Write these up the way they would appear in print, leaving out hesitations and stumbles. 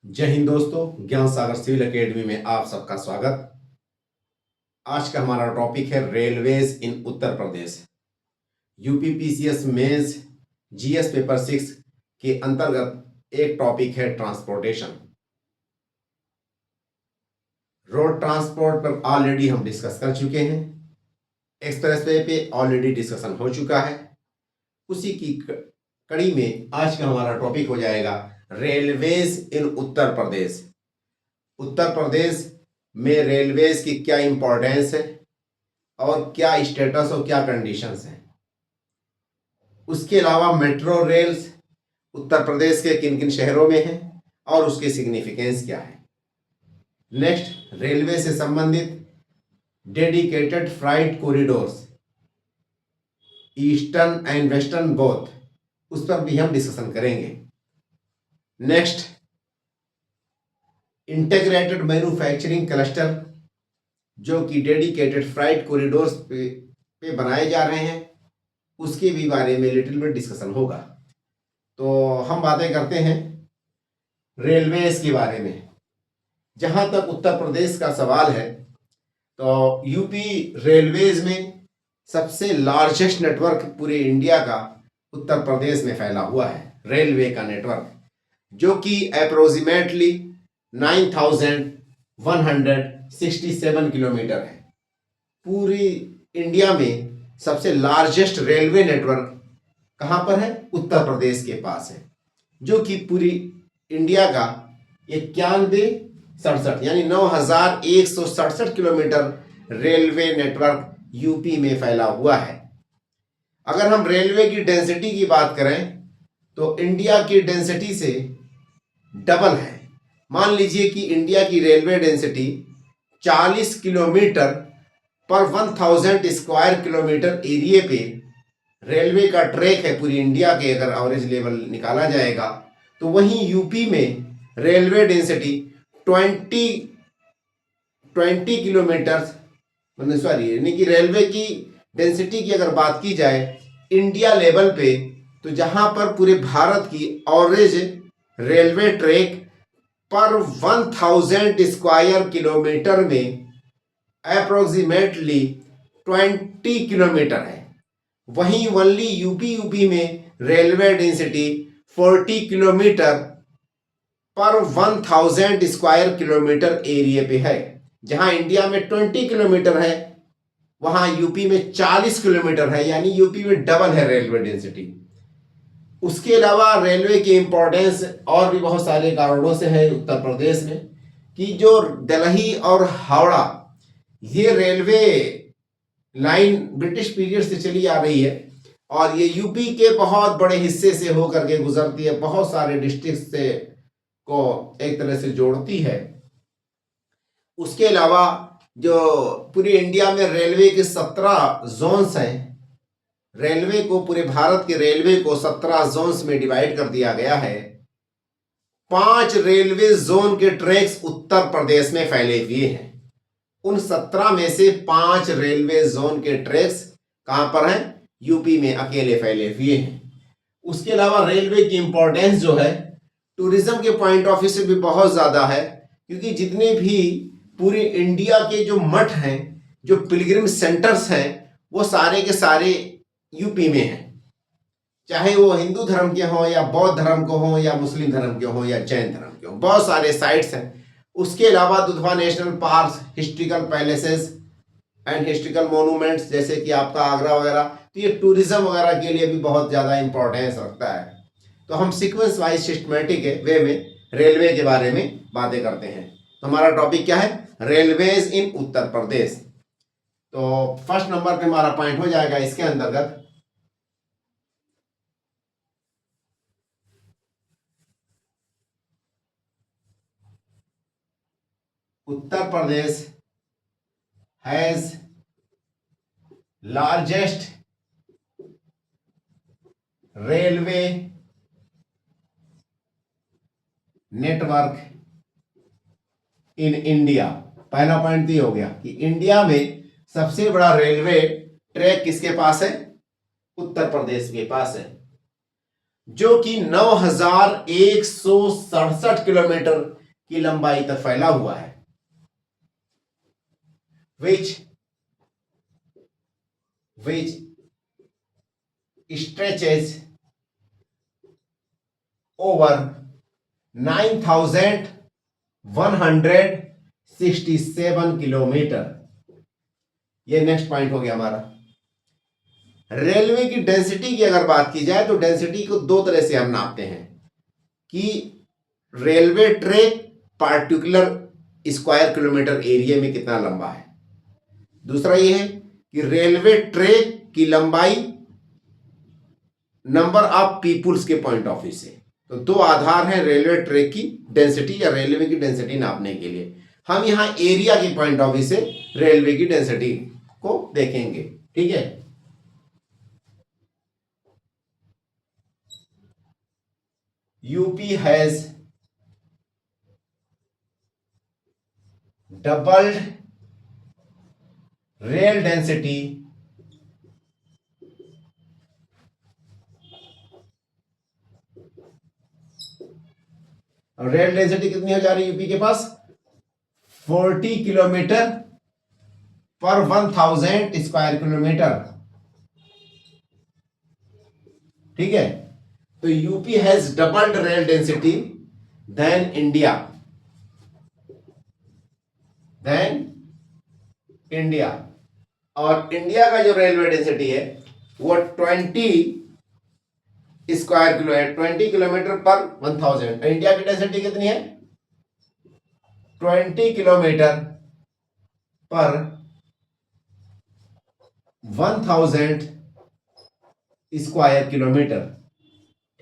जय हिंद दोस्तों, ज्ञान सागर सिविल एकेडमी में आप सबका स्वागत। आज का हमारा टॉपिक है railways in Uttar Pradesh. UPPCS mains GS paper 6 के अंतर्गत एक टॉपिक है ट्रांसपोर्टेशन। रोड ट्रांसपोर्ट पर ऑलरेडी हम डिस्कस कर चुके हैं, एक्सप्रेसवे पे ऑलरेडी डिस्कशन हो चुका है। उसी की कड़ी में आज का हमारा टॉपिक हो जाएगा रेलवेज इन उत्तर प्रदेश। उत्तर प्रदेश में रेलवेज की क्या इंपॉर्टेंस है और क्या स्टेटस और क्या कंडीशंस हैं। उसके अलावा मेट्रो रेल्स उत्तर प्रदेश के किन किन शहरों में हैं और उसकी सिग्निफिकेंस क्या है। नेक्स्ट, रेलवे से संबंधित dedicated freight corridors eastern and western both, उस पर भी हम डिस्कशन करेंगे। नेक्स्ट, इंटीग्रेटेड मैन्युफैक्चरिंग क्लस्टर जो कि डेडिकेटेड फ्राइट कॉरिडोर्स पे बनाए जा रहे हैं, उसके भी बारे में लिटिल बिट डिस्कशन होगा। तो हम बातें करते हैं रेलवेज के बारे में। जहां तक उत्तर प्रदेश का सवाल है तो यूपी रेलवेज में सबसे लार्जेस्ट नेटवर्क पूरे इंडिया का उत्तर प्रदेश में फैला हुआ है। रेलवे का नेटवर्क जो कि अप्रोक्सीमेटली 9167 किलोमीटर है। पूरी इंडिया में सबसे लार्जेस्ट रेलवे नेटवर्क कहाँ पर है? उत्तर प्रदेश के पास है, जो कि पूरी इंडिया का 9167 यानी 9167 किलोमीटर रेलवे नेटवर्क यूपी में फैला हुआ है। अगर हम रेलवे की डेंसिटी की बात करें तो इंडिया की डेंसिटी से डबल है। मान लीजिए कि इंडिया की रेलवे डेंसिटी 40 किलोमीटर पर 1000 स्क्वायर किलोमीटर एरिया पे रेलवे का ट्रैक है पूरी इंडिया के। अगर एवरेज लेवल निकाला जाएगा तो वहीं यूपी में रेलवे डेंसिटी 20 किलोमीटर सॉरी यानी कि रेलवे की डेंसिटी की अगर बात की जाए इंडिया लेवल पे, तो जहां पर पूरे भारत की एवरेज रेलवे ट्रैक पर 1000 स्क्वायर किलोमीटर में अप्रोक्सीमेटली 20 किलोमीटर है। वहीं ओनली यूपी में रेलवे डेंसिटी 40 किलोमीटर पर 1000 स्क्वायर किलोमीटर एरिया पे है। जहां इंडिया में 20 किलोमीटर है वहां यूपी में 40 किलोमीटर है, यानी यूपी में डबल है रेलवे डेंसिटी। उसके अलावा रेलवे की इंपॉर्टेंस और भी बहुत सारे कारणों से है उत्तर प्रदेश में, कि जो दिल्ली और हावड़ा ये रेलवे लाइन ब्रिटिश पीरियड से चली आ रही है और ये यूपी के बहुत बड़े हिस्से से होकर के गुजरती है, बहुत सारे डिस्ट्रिक्ट से को एक तरह से जोड़ती है। उसके अलावा जो पूरी इंडिया में रेलवे के 17 जोन्स हैं, रेलवे को पूरे भारत के रेलवे को 17 जोन्स में डिवाइड कर दिया गया है। 5 रेलवे जोन के ट्रैक्स उत्तर प्रदेश में फैले हुए हैं। उन 17 में से 5 रेलवे जोन के ट्रैक्स कहां पर हैं? यूपी में अकेले फैले हुए हैं। उसके अलावा रेलवे की इंपॉर्टेंस जो है टूरिज्म के पॉइंट ऑफ व्यू से भी बहुत ज्यादा है, क्योंकि जितने भी पूरे इंडिया के जो मठ हैं, जो पिलग्रिम सेंटर्स हैं, वो सारे के सारे यूपी में हैं। चाहे वो हिंदू धर्म के हों या बौद्ध धर्म को हों या मुस्लिम धर्म के हों या जैन धर्म के हों, बहुत सारे साइट्स हैं। उसके अलावा Dudhwa national park, historical palaces and historical monuments जैसे कि आपका आगरा वगैरह, तो ये टूरिज्म वगैरह के लिए भी बहुत ज़्यादा इंपॉर्टेंस रखता है। तो हम सीक्वेंस वाइज सिस्टमेटिक वे में रेलवे के बारे में बातें करते हैं। तो हमारा टॉपिक क्या है? रेलवेज इन उत्तर प्रदेश। तो फर्स्ट नंबर पे हमारा पॉइंट हो जाएगा इसके अंतर्गत Uttar Pradesh has largest railway network in India. पहला पॉइंट ये हो गया कि इंडिया में सबसे बड़ा रेलवे ट्रैक किसके पास है? उत्तर प्रदेश के पास है। जो कि 9,167 किलोमीटर की लंबाई तक फैला हुआ है, which stretches over 9,167 किलोमीटर। ये नेक्स्ट पॉइंट हो गया हमारा। रेलवे की डेंसिटी की अगर बात की जाए तो डेंसिटी को दो तरह से हम नापते हैं कि railway track particular square kilometre area में कितना लंबा है। दूसरा ये है कि रेलवे ट्रैक की लंबाई नंबर ऑफ पीपुल्स के पॉइंट ऑफ व्यू से। तो दो आधार हैं रेलवे ट्रैक की डेंसिटी या रेलवे की डेंसिटी नापने के लिए। हम यहां एरिया के पॉइंट ऑफ व्यू से रेलवे की डेंसिटी को देखेंगे, ठीक है। UP has doubled rail density rail density कितनी हो जा रही है यूपी के पास? 40 किलोमीटर पर 1000 स्क्वायर किलोमीटर, ठीक है। तो UP has doubled rail density than India, और इंडिया का जो रेलवे डेंसिटी है वो 20 स्क्वायर किलो है, 20 किलोमीटर पर 1000। इंडिया की डेंसिटी कितनी है? 20 किलोमीटर पर 1000 स्क्वायर किलोमीटर,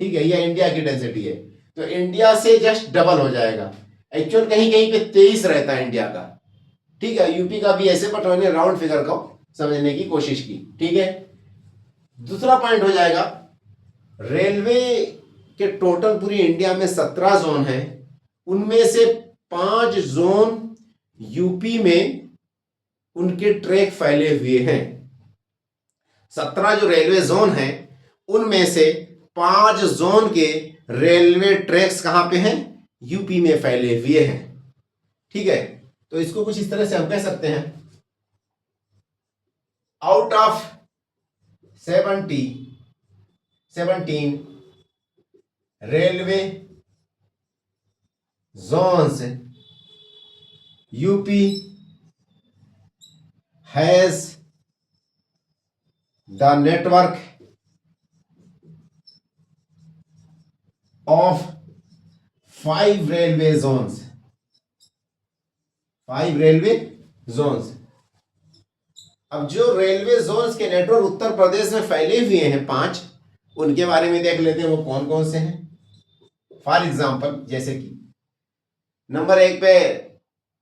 ठीक है। यह इंडिया की डेंसिटी है। तो इंडिया से जस्ट डबल हो जाएगा। एक्चुअल कहीं कहीं पे 23 रहता है इंडिया का, ठीक है। यूपी का भी ऐसे, बट मैंने राउंड फिगर को समझने की कोशिश की, ठीक है। दूसरा पॉइंट हो जाएगा, रेलवे के टोटल पूरी इंडिया में 17 जोन है, उनमें से 5 जोन यूपी में उनके ट्रैक फैले हुए हैं। 17 जो रेलवे जोन हैं उनमें से 5 जोन के रेलवे ट्रैक्स कहां पे हैं? यूपी में फैले हुए हैं, ठीक है। तो इसको कुछ इस तरह से हम कह सकते हैं, out of 17 railway zones UP has the network of 5 railway zones, 5 railway zones. अब जो रेलवे जोन्स के नेटवर्क उत्तर प्रदेश में फैले हुए हैं 5, उनके बारे में देख लेते हैं वो कौन कौन से हैं। फॉर एग्जांपल, जैसे कि नंबर 1 पे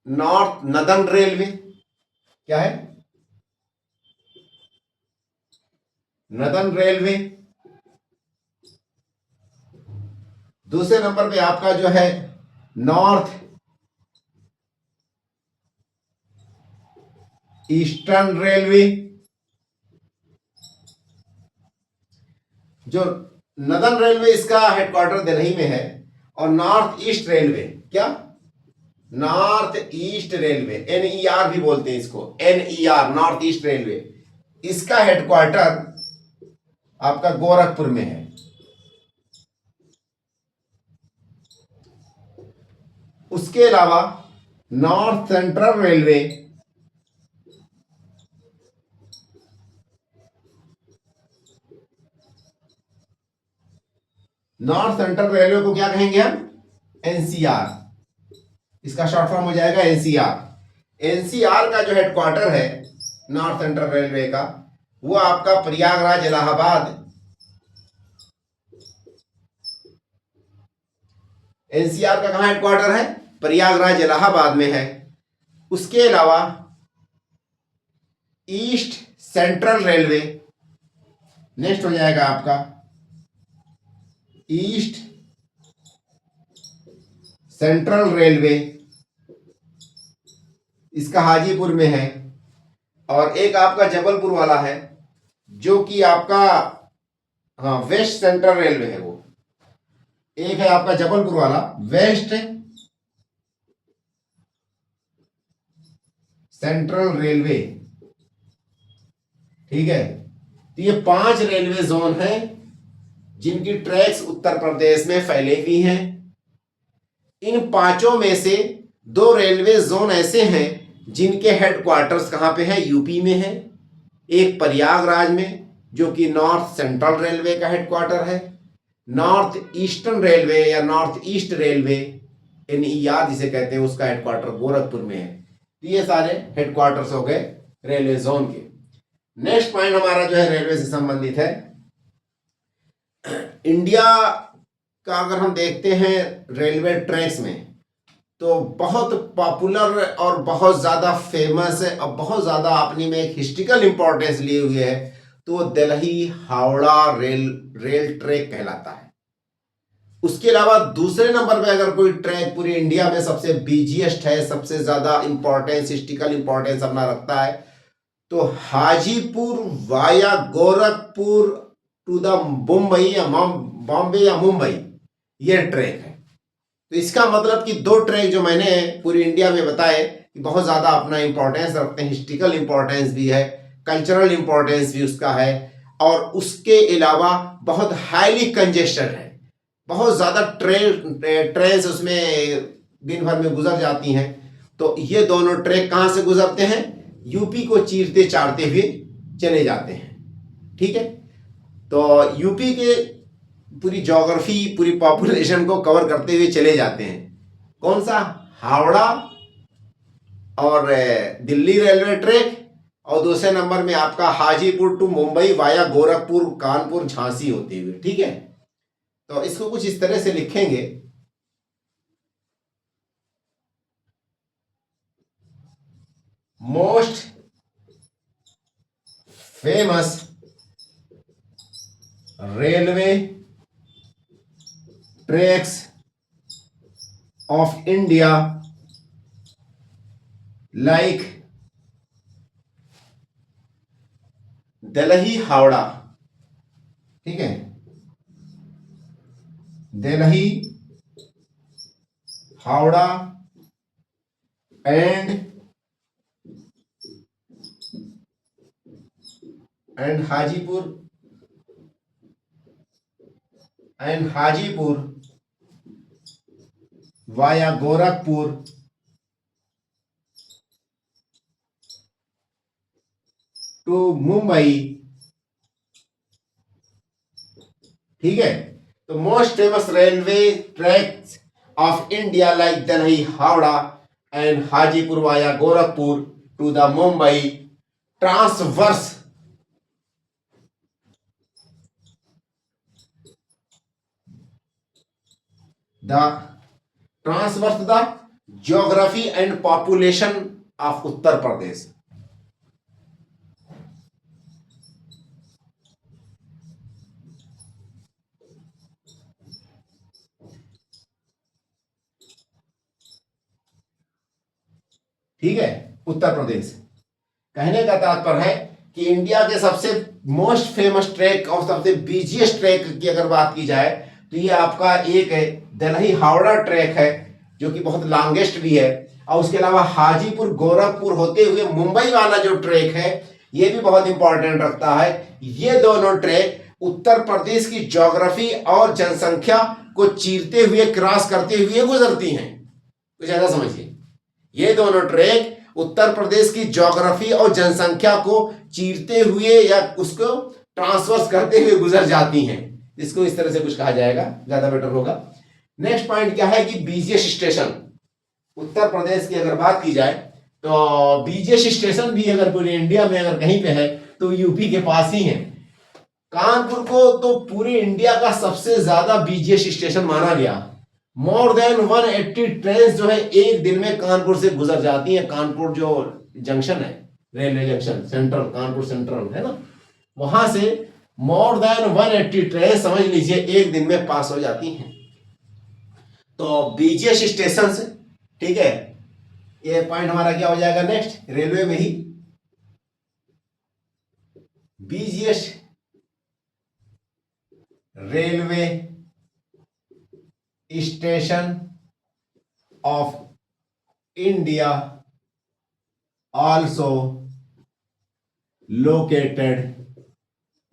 नॉर्थ नदर्न रेलवे, क्या है? Northern railway. दूसरे नंबर पे आपका जो है नॉर्थ ईस्टर्न रेलवे। जो नदर्न रेलवे इसका हेडक्वार्टर दिल्ली में है, और नॉर्थ ईस्ट रेलवे, क्या? नॉर्थ ईस्ट रेलवे, NER भी बोलते हैं इसको, NER नॉर्थ ईस्ट रेलवे, इसका हेडक्वार्टर आपका गोरखपुर में है। उसके अलावा north central railway, north central railway को क्या कहेंगे हम? NCR, इसका शॉर्ट फॉर्म हो जाएगा NCR। NCR का जो हेडक्वार्टर है नॉर्थ सेंट्रल रेलवे का, वो आपका प्रयागराज इलाहाबाद, NCR का कहां हेडक्वार्टर है? प्रयागराज इलाहाबाद में है। उसके अलावा ईस्ट सेंट्रल रेलवे नेक्स्ट हो जाएगा आपका ईस्ट सेंट्रल रेलवे, इसका हाजीपुर में है। और एक आपका जबलपुर वाला है जो कि आपका वेस्ट सेंट्रल रेलवे है, वो एक है आपका जबलपुर वाला वेस्ट सेंट्रल रेलवे, ठीक है। तो ये 5 रेलवे जोन हैं जिनकी ट्रैक्स उत्तर प्रदेश में फैले हुई हैं। इन पांचों में से 2 रेलवे जोन ऐसे हैं जिनके हेडक्वार्टर्स कहाँ पे है, यूपी में है। एक प्रयागराज में जो कि नॉर्थ सेंट्रल रेलवे का हेडक्वार्टर है, नॉर्थ ईस्टर्न रेलवे या नॉर्थ ईस्ट रेलवे NER जिसे कहते हैं उसका हेडक्वार्टर गोरखपुर में है। तो ये सारे हेडक्वार्टर्स हो गए रेलवे जोन के। नेक्स्ट पॉइंट हमारा जो है रेलवे से संबंधित है। इंडिया का अगर हम देखते हैं रेलवे ट्रैक्स में तो बहुत पॉपुलर और बहुत ज़्यादा फेमस है और बहुत ज़्यादा अपनी में एक हिस्ट्रिकल इंपॉर्टेंस लिए हुए है, तो वो दिल्ली हावड़ा रेल ट्रैक कहलाता है। उसके अलावा दूसरे नंबर पे अगर कोई ट्रैक पूरी इंडिया में सबसे बिजिएस्ट है, सबसे ज़्यादा इंपॉर्टेंस हिस्ट्रिकल इंपॉर्टेंस अपना रखता है, तो Hajipur via Gorakhpur to the Mumbai या बॉम्बे या मुंबई, ये ट्रैक है। तो इसका मतलब कि 2 ट्रैक जो मैंने पूरी इंडिया में बताए कि बहुत ज़्यादा अपना इंपॉर्टेंस रखते हैं, हिस्ट्रिकल इंपॉर्टेंस भी है, कल्चरल इंपॉर्टेंस भी उसका है, और उसके अलावा बहुत हाईली कंजेस्टेड है। बहुत ज़्यादा ट्रेन उसमें दिन भर में गुजर जाती हैं। तो ये दोनों ट्रैक कहाँ से गुजरते हैं, यूपी को चीरते चारते हुए चले जाते हैं, ठीक है। तो यूपी के पूरी ज्योग्राफी पूरी पॉपुलेशन को कवर करते हुए चले जाते हैं। कौन सा, हावड़ा और दिल्ली रेलवे ट्रैक, और दूसरे नंबर में आपका हाजीपुर टू मुंबई वाया गोरखपुर कानपुर झांसी होते हुए, ठीक है। तो इसको कुछ इस तरह से लिखेंगे, most famous railway tracks of India like Delhi Howrah, ठीक है, Delhi Howrah and Hajipur via Gorakhpur to Mumbai, ठीक है। तो most famous railway tracks of India like Delhi Howrah and Hajipur via Gorakhpur to the Mumbai transverse the geography and population of Uttar Pradesh. ठीक है, उत्तर प्रदेश। कहने का तात्पर्य है कि इंडिया के सबसे मोस्ट फेमस ट्रैक और सबसे बिजिएस्ट ट्रैक की अगर बात की जाए तो ये आपका एक है दिल्ली हावड़ा ट्रैक है जो कि बहुत लॉन्गेस्ट भी है, और उसके अलावा हाजीपुर गोरखपुर होते हुए मुंबई वाला जो ट्रैक है ये भी बहुत इंपॉर्टेंट रखता है। ये दोनों ट्रैक उत्तर प्रदेश की ज्योग्राफी और जनसंख्या को चीरते हुए क्रॉस करते हुए गुजरती हैं। कुछ ऐसा समझिए, ये दोनों ट्रैक उत्तर प्रदेश की ज्योग्राफी और जनसंख्या को चीरते हुए या उसको ट्रांसवर्स करते हुए गुजर जाती हैं। इसको इस तरह से कुछ कहा जाएगा, ज्यादा बेटर होगा। नेक्स्ट पॉइंट क्या है कि बीजीएस स्टेशन। उत्तर प्रदेश की अगर बात की जाए तो बीजीएस स्टेशन भी अगर पूरे इंडिया में अगर कहीं पे है तो यूपी के पास ही है। कानपुर को तो पूरे इंडिया का सबसे ज्यादा बीजीएस स्टेशन माना गया। मोर देन 180 ट्रेन जो है एक दिन में कानपुर से गुजर जाती है। कानपुर जो जंक्शन है, railway junction central, Kanpur central है ना, वहां से मोर देन 180 ट्रेन समझ लीजिए एक दिन में पास हो जाती हैं। तो बीजीएस स्टेशन से, ठीक है, ये पॉइंट हमारा क्या हो जाएगा नेक्स्ट, रेलवे में ही biggest railway station of India also located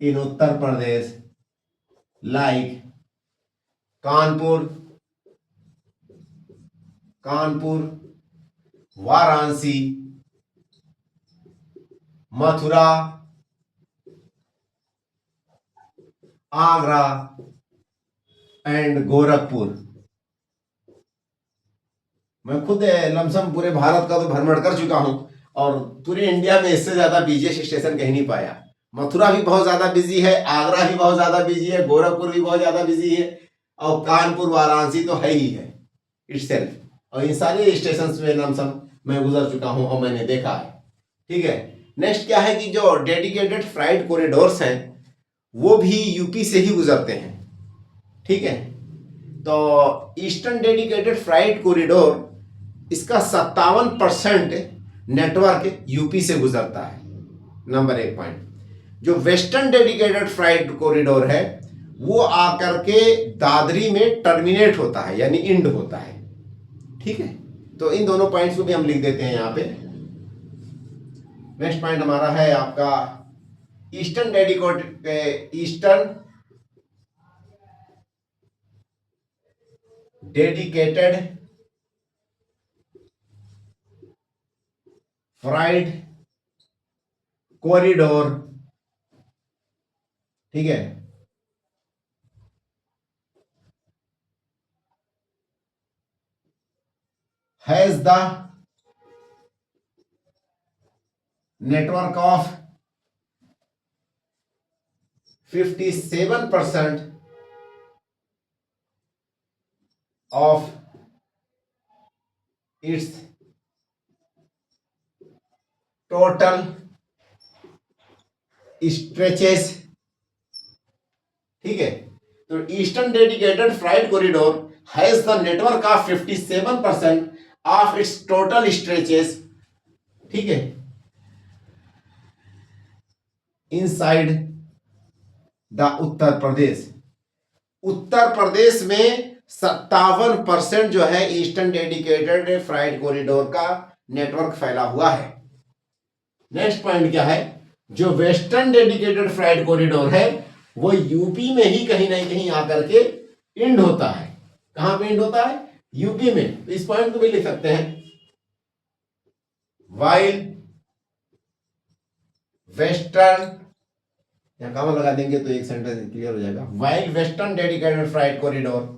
in Uttar Pradesh like Kanpur, Varanasi, Mathura, Agra and Gorakhpur. मैं खुद लमसम पूरे भारत का तो भ्रमण कर चुका हूं और पूरे इंडिया में इससे ज्यादा बिजीएस्ट स्टेशन कहीं नहीं पाया। मथुरा भी बहुत ज्यादा बिजी है, आगरा भी बहुत ज्यादा बिजी है, गोरखपुर भी बहुत ज्यादा बिजी है और कानपुर वाराणसी तो है ही है इटसेल्फ। और इन सारे स्टेशन में लमसम मैं गुजर चुका हूं और मैंने देखा है। ठीक है, नेक्स्ट क्या है कि जो डेडिकेटेड फ्राइट कॉरिडोर्स हैं वो भी यूपी से ही गुजरते हैं। ठीक है, तो ईस्टर्न डेडिकेटेड फ्राइट कॉरिडोर इसका 57% नेटवर्क यूपी से गुजरता है, नंबर 1 पॉइंट। जो वेस्टर्न डेडिकेटेड फ्राइट कॉरिडोर है वो आकर के दादरी में टर्मिनेट होता है यानी इंड होता है। ठीक है, तो इन दोनों पॉइंट्स को भी हम लिख देते हैं यहाँ पे। नेक्स्ट पॉइंट हमारा है आपका ईस्टर्न डेडिकेटेड फ्राइट कॉरिडोर। ठीक है, has the network of 57% of its total stretches। ठीक है, तो eastern dedicated freight corridor has the network of 57% of its total stretches. ठीक है, इनसाइड द उत्तर प्रदेश। उत्तर प्रदेश में 57% जो है ईस्टर्न डेडिकेटेड फ्राइट कॉरिडोर का नेटवर्क फैला हुआ है। नेक्स्ट पॉइंट क्या है, जो वेस्टर्न डेडिकेटेड फ्राइट कॉरिडोर है वो यूपी में ही कहीं ना कहीं आकर के इंड होता है। कहां पे इंड होता है? यूपी में। तो इस पॉइंट को भी लिख सकते हैं, वाइल वेस्टर्न, यहां कॉमा लगा देंगे तो एक सेंटेंस क्लियर हो जाएगा। While western dedicated freight corridor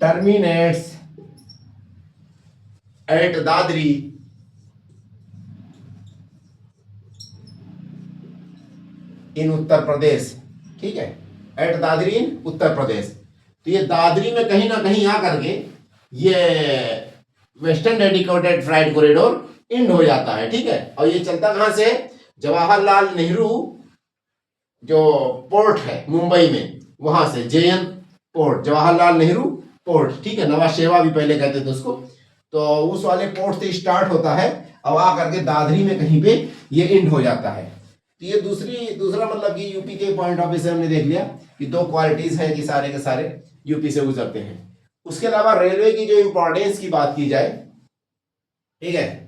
terminates at Dadri in Uttar Pradesh. ठीक है, एट दादरी इन उत्तर प्रदेश। तो ये दादरी में कहीं ना कहीं आकर के ये western dedicated freight corridor end हो जाता है। ठीक है, और ये चलता कहां से? जवाहरलाल नेहरू जो पोर्ट है मुंबई में, वहां से JN port, Jawaharlal Nehru port. ठीक है, नवा शेवा भी पहले कहते थे उसको। तो उस वाले पोर्ट से स्टार्ट होता है और आकर के दादरी में कहीं पे ये इंड हो जाता है। तो ये दूसरा मतलब कि यूपी के पॉइंट ऑफ व्यू से हमने देख लिया कि दो क्वालिटीज हैं कि सारे के सारे यूपी से गुजरते हैं। उसके अलावा रेलवे की जो इंपॉर्टेंस की बात की जाए, ठीक है,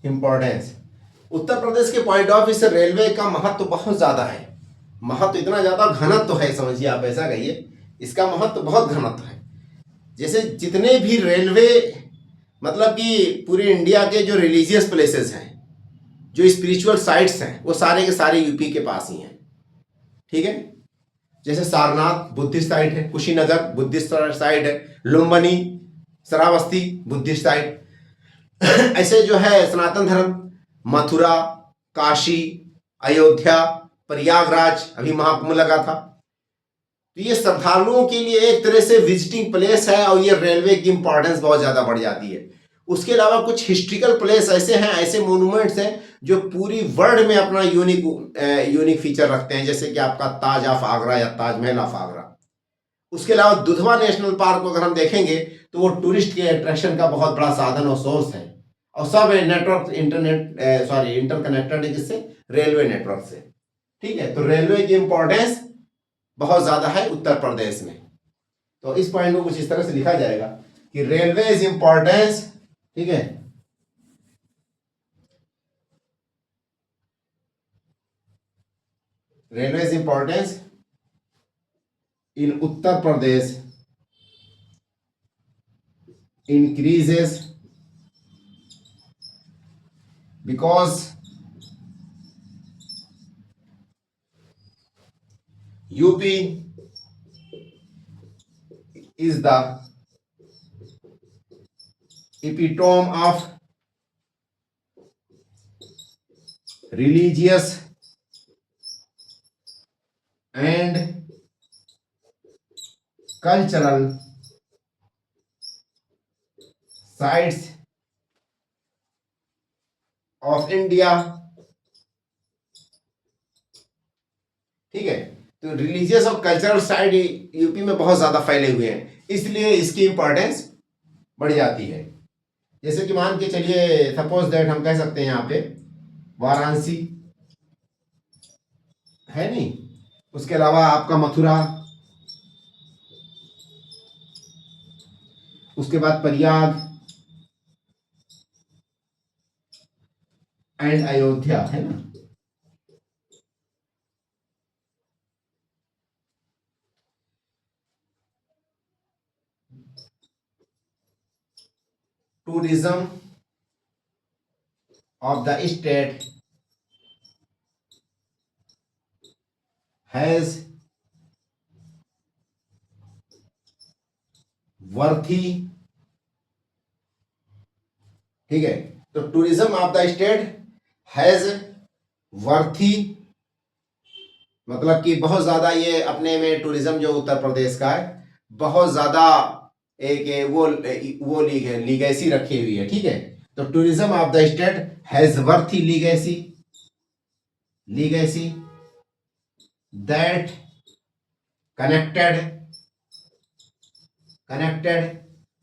इंपॉर्टेंस उत्तर प्रदेश के पॉइंट ऑफ व्यू से रेलवे का महत्व बहुत ज्यादा है। महत्व इतना ज्यादा, घनत्व है, समझिए आप, ऐसा कहिए, इसका महत्व बहुत घनत्व है। जैसे जितने भी रेलवे मतलब कि पूरे इंडिया के जो रिलीजियस प्लेसेस हैं, जो स्पिरिचुअल साइट्स हैं, वो सारे के सारे यूपी के पास ही हैं। ठीक है, जैसे सारनाथ बुद्धिस्ट साइट है, कुशीनगर बुद्धिस्ट साइट है, लुम्बिनी श्रावस्ती बुद्धिस्ट साइट। ऐसे जो है सनातन धर्म मथुरा, काशी, अयोध्या, प्रयागराज, अभी महाकुंभ लगा था। तो ये श्रद्धालुओं के लिए एक तरह से विजिटिंग प्लेस है और ये रेलवे की इंपॉर्टेंस बहुत ज्यादा बढ़ जाती है। उसके अलावा कुछ हिस्ट्रिकल प्लेस ऐसे हैं, ऐसे मोन्यूमेंट्स हैं जो पूरी वर्ल्ड में अपना यूनिक फीचर रखते हैं, जैसे कि आपका ताज ऑफ आगरा या ताजमहल ऑफ आगरा। उसके अलावा दुधवा नेशनल पार्क को अगर हम देखेंगे तो वो टूरिस्ट के अट्रैक्शन का बहुत बड़ा साधन और सोर्स है, और सब नेटवर्क इंटरकनेक्टेड है किससे? रेलवे नेटवर्क से। ठीक है, तो रेलवे की इंपॉर्टेंस बहुत ज्यादा है उत्तर प्रदेश में। तो इस पॉइंट को कुछ इस तरह से लिखा जाएगा कि रेलवे इज इंपॉर्टेंस, ठीक है, railway is importance in Uttar Pradesh increases because UP is the epitome of religious and cultural sites of India। ठीक है, तो रिलीजियस और कल्चरल साइड यूपी में बहुत ज्यादा फैले हुए हैं, इसलिए इसकी इंपॉर्टेंस बढ़ जाती है। जैसे कि मान के चलिए, सपोज दैट हम कह सकते हैं यहाँ पे वाराणसी है नहीं, उसके अलावा आपका मथुरा, उसके बाद प्रयाग एंड अयोध्या है ना। Tourism of the state has worthy, ठीक है, तो tourism of the state has worthy मतलब कि बहुत ज्यादा, ये अपने में टूरिज्म जो उत्तर प्रदेश का है बहुत ज्यादा एक वो लीगेसी रखी हुई है। ठीक है, तो tourism of the state has worthy legacy that connected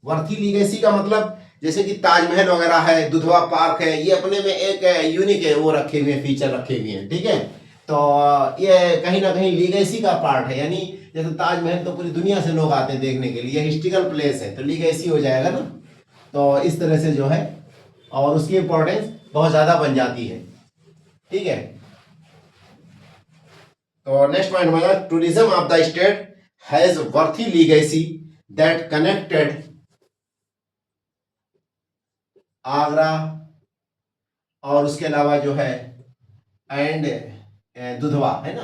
worthy legacy का मतलब जैसे कि ताजमहल वगैरह है, दुधवा पार्क है, ये अपने में एक यूनिक है वो रखे हुए फीचर रखे हुए हैं। ठीक है, तो ये कहीं ना कहीं लीगेसी का पार्ट है, यानी जैसे ताजमहल तो पूरी दुनिया से लोग आते हैं देखने के लिए, हिस्ट्रिकल प्लेस है तो लीगेसी हो जाएगा ना। तो इस तरह से जो है और उसकी इंपॉर्टेंस बहुत ज्यादा बन जाती है। ठीक है, तो नेक्स्ट पॉइंट हमारा tourism of the state has worthy legacy that connected Agra और उसके अलावा जो है एंड दुधवा है ना,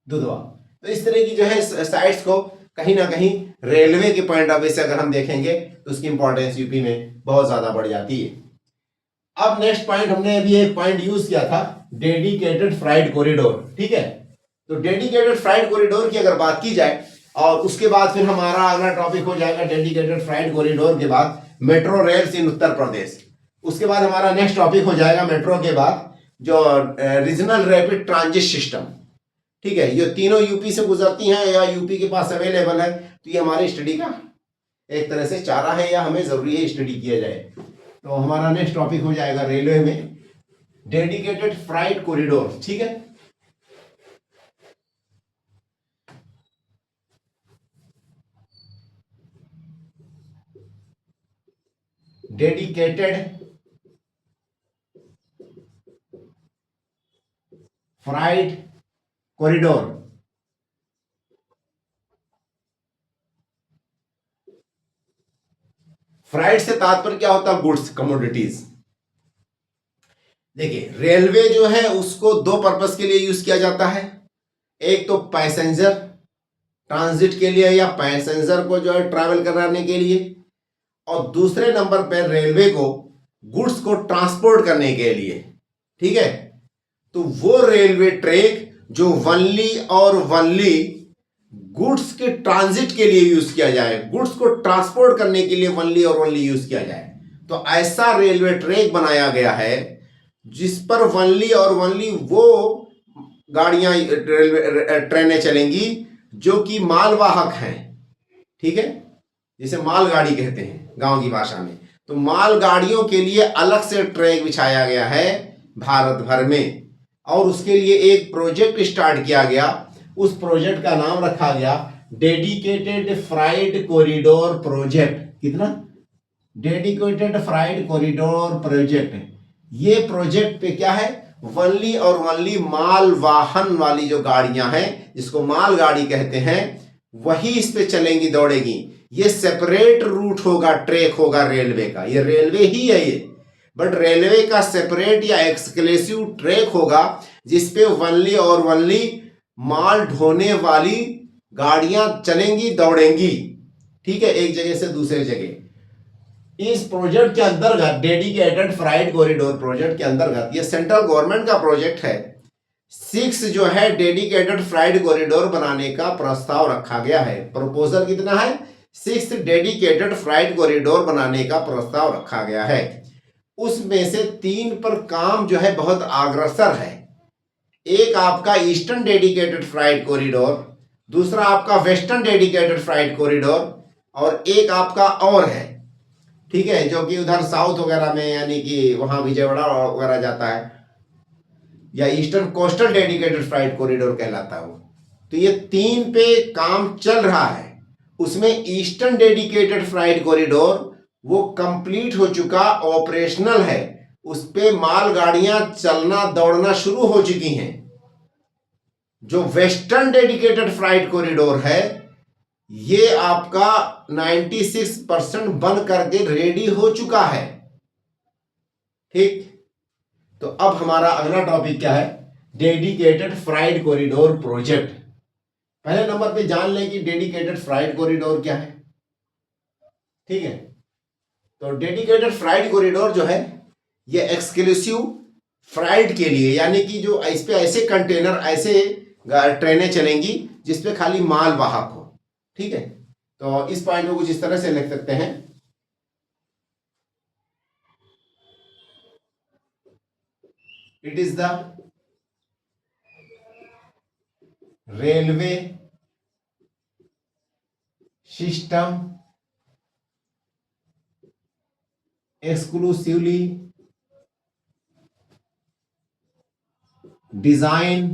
दुधवा। तो इस तरह की जो है साइट्स को कहीं ना कहीं रेलवे के पॉइंट ऑफ व्यू से अगर हम देखेंगे तो उसकी इंपॉर्टेंस यूपी में बहुत ज्यादा बढ़ जाती है। अब नेक्स्ट पॉइंट, हमने अभी एक पॉइंट यूज किया था, डेडिकेटेड फ्राइट कॉरिडोर। ठीक है, तो डेडिकेटेड फ्राइट कॉरिडोर की अगर बात की जाए और उसके बाद फिर हमारा अगला टॉपिक हो जाएगा डेडिकेटेड फ्राइट कॉरिडोर के बाद मेट्रो रेल्स इन उत्तर प्रदेश। उसके बाद हमारा नेक्स्ट टॉपिक हो जाएगा मेट्रो के बाद जो रीजनल रैपिड ट्रांजिट सिस्टम। ठीक है, ये तीनों यूपी से गुजरती हैं या यूपी के पास अवेलेबल है, तो ये हमारी स्टडी का एक तरह से चारा है या हमें जरूरी है स्टडी किया जाए। तो हमारा नेक्स्ट टॉपिक हो जाएगा रेलवे में डेडिकेटेड फ्राइट कॉरिडोर। ठीक है, डेडिकेटेड फ्राइट कॉरिडोर। फ्राइट से तात्पर्य क्या होता है? Goods, commodities. देखिए, रेलवे जो है उसको दो पर्पस के लिए यूज किया जाता है, एक तो पैसेंजर ट्रांजिट के लिए या पैसेंजर को जो है ट्रैवल कराने के लिए, और दूसरे नंबर पर रेलवे को गुड्स को ट्रांसपोर्ट करने के लिए। ठीक है, तो वो रेलवे ट्रैक जो वनली गुड्स के ट्रांजिट के लिए यूज किया जाए, गुड्स को ट्रांसपोर्ट करने के लिए ओनली और ओनली यूज किया जाए। तो ऐसा रेलवे ट्रैक बनाया गया है जिस पर ओनली और ओनली वो गाड़ियां रेलवे ट्रेनें चलेंगी जो कि मालवाहक हैं, ठीक है, जिसे मालगाड़ी कहते हैं गांव की भाषा में। तो मालगाड़ियों के लिए अलग से ट्रैक बिछाया गया है भारत भर में, और उसके लिए एक प्रोजेक्ट स्टार्ट किया गया। उस प्रोजेक्ट का नाम रखा गया डेडिकेटेड फ्राइट कॉरिडोर प्रोजेक्ट। कितना? Dedicated freight corridor project. ये प्रोजेक्ट पे क्या है, वनली और वनली माल वाहन वाली जो गाड़ियां हैं जिसको मालगाड़ी कहते हैं वही इस पे चलेंगी, दौड़ेगी। ये सेपरेट रूट होगा, ट्रैक होगा रेलवे का, ये रेलवे ही है ये, बट रेलवे का सेपरेट या एक्सक्लूसिव ट्रैक होगा जिसपे वनली और वनली माल ढोने वाली गाड़ियां चलेंगी, दौड़ेंगी, ठीक है, एक जगह से दूसरे जगह। इस प्रोजेक्ट के अंतर्गत, डेडिकेटेड फ्राइट कॉरिडोर प्रोजेक्ट के अंतर्गत, ये सेंट्रल गवर्नमेंट का प्रोजेक्ट है। 6 जो है डेडिकेटेड फ्राइट कॉरिडोर बनाने का प्रस्ताव रखा गया है। प्रपोजल कितना है? 6 डेडिकेटेड फ्राइट कॉरिडोर बनाने का प्रस्ताव रखा गया है। उसमें से 3 पर काम जो है बहुत अग्रसर है। एक आपका ईस्टर्न डेडिकेटेड फ्राइट कॉरिडोर, दूसरा आपका वेस्टर्न डेडिकेटेड फ्राइट कॉरिडोर, और एक आपका और है, ठीक है, जो कि उधर साउथ वगैरह में, यानी कि वहां विजयवाड़ा वगैरह जाता है, या eastern coastal dedicated freight corridor कहलाता है वो। तो ये 3 पे काम चल रहा है। उसमें ईस्टर्न डेडिकेटेड फ्राइट कॉरिडोर वो कंप्लीट हो चुका, ऑपरेशनल है, उस पे मालगाड़ियां चलना दौड़ना शुरू हो चुकी हैं। जो वेस्टर्न डेडिकेटेड फ्राइट कॉरिडोर है ये आपका 96% बन करके रेडी हो चुका है, ठीक। तो अब हमारा अगला टॉपिक क्या है? Dedicated freight corridor project. पहले नंबर पे जान लें कि डेडिकेटेड फ्राइट कॉरिडोर क्या है, ठीक है। तो डेडिकेटेड फ्राइट कॉरिडोर जो है ये एक्सक्लूसिव फ्राइट के लिए, यानी कि जो इस पे ऐसे कंटेनर, ऐसे ट्रेनें चलेंगी जिसपे खाली माल वाहक हो, ठीक है। तो इस पॉइंट को कुछ इस तरह से लिख सकते हैं, it is the railway system exclusively designed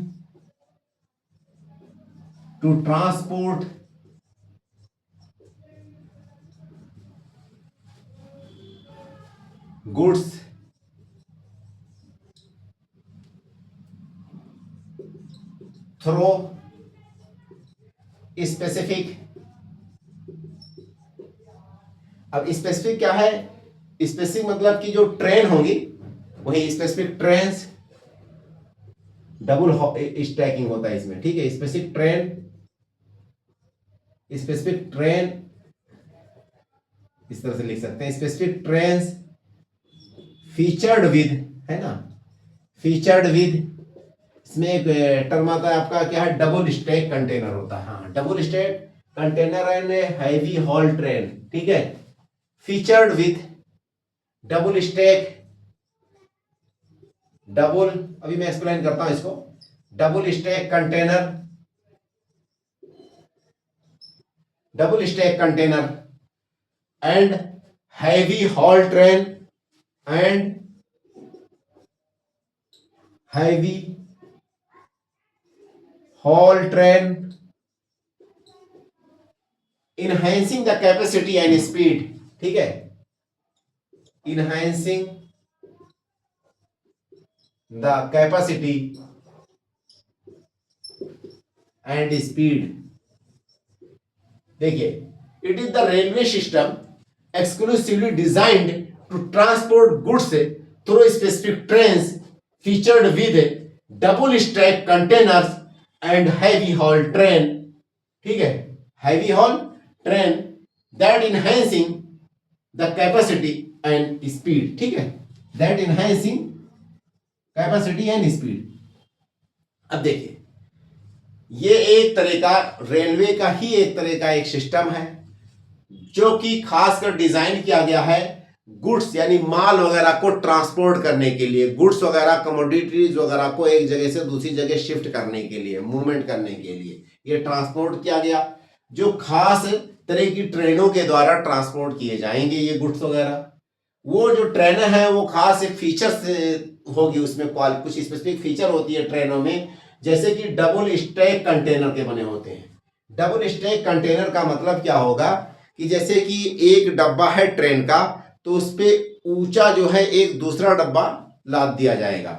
to transport goods through specific। अब स्पेसिफिक क्या है? स्पेसिफिक मतलब कि जो ट्रेन होंगी वही स्पेसिफिक ट्रेन, डबल स्टैकिंग होता है इसमें, ठीक है। स्पेसिफिक ट्रेन, स्पेसिफिक ट्रेन इस तरह से लिख सकते हैं, स्पेसिफिक ट्रेन फीचर्ड विद, है ना, फीचर्ड विद। इसमें एक टर्म आता है आपका, क्या है? डबल स्टैक कंटेनर होता है, हाँ, double stack container and heavy haul train, ठीक है। Featured with double stack, double, अभी मैं एक्सप्लेन करता हूं इसको। Double stack container, double stack container and heavy haul train, and heavy haul train enhancing the capacity and speed, ठीक है, enhancing the capacity and speed. देखिए, it is the railway system exclusively designed to transport goods through specific trains featured with double stack containers and heavy haul train, ठीक है, heavy haul train that enhancing the capacity and speed, ठीक है, that enhancing capacity and speed. अब देखिए, ये एक तरह का रेलवे का ही एक तरह का एक सिस्टम है जो कि खासकर डिजाइन किया गया है गुड्स यानी माल वगैरह को ट्रांसपोर्ट करने के लिए, गुड्स वगैरह कमोडिटीज वगैरह को एक जगह से दूसरी जगह शिफ्ट करने के लिए, मूवमेंट करने के लिए ये ट्रांसपोर्ट किया गया, जो खास तरह की ट्रेनों के द्वारा ट्रांसपोर्ट किए जाएंगे ये गुड्स वगैरह। वो जो ट्रेन है वो खास एक फीचर्स होगी, उसमें कुछ स्पेसिफिक फीचर होती है ट्रेनों में, जैसे कि डबल स्टैक कंटेनर के बने होते हैं। डबल स्टैक कंटेनर का मतलब क्या होगा कि जैसे कि एक डब्बा है ट्रेन का, तो उस पर ऊंचा जो है एक दूसरा डब्बा लाद दिया जाएगा,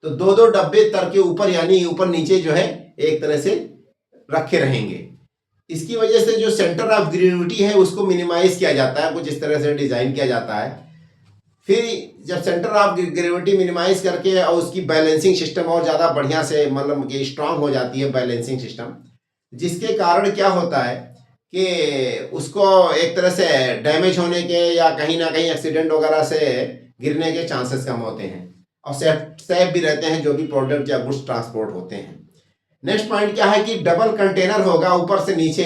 तो दो दो डब्बे तर के ऊपर यानी ऊपर नीचे जो है एक तरह से रखे रहेंगे। इसकी वजह से जो सेंटर ऑफ ग्रेविटी है उसको मिनिमाइज किया जाता है, कुछ इस तरह से डिजाइन किया जाता है। फिर जब सेंटर ऑफ ग्रेविटी मिनिमाइज करके और उसकी बैलेंसिंग सिस्टम और ज़्यादा बढ़िया से मतलब कि स्ट्रांग हो जाती है बैलेंसिंग सिस्टम, जिसके कारण क्या होता है कि उसको एक तरह से डैमेज होने के या कहीं ना कहीं एक्सीडेंट वगैरह से गिरने के चांसेस कम होते हैं और सेफ भी रहते हैं जो भी प्रोडक्ट या गुड्स ट्रांसपोर्ट होते हैं। नेक्स्ट पॉइंट क्या है कि डबल कंटेनर होगा ऊपर से नीचे,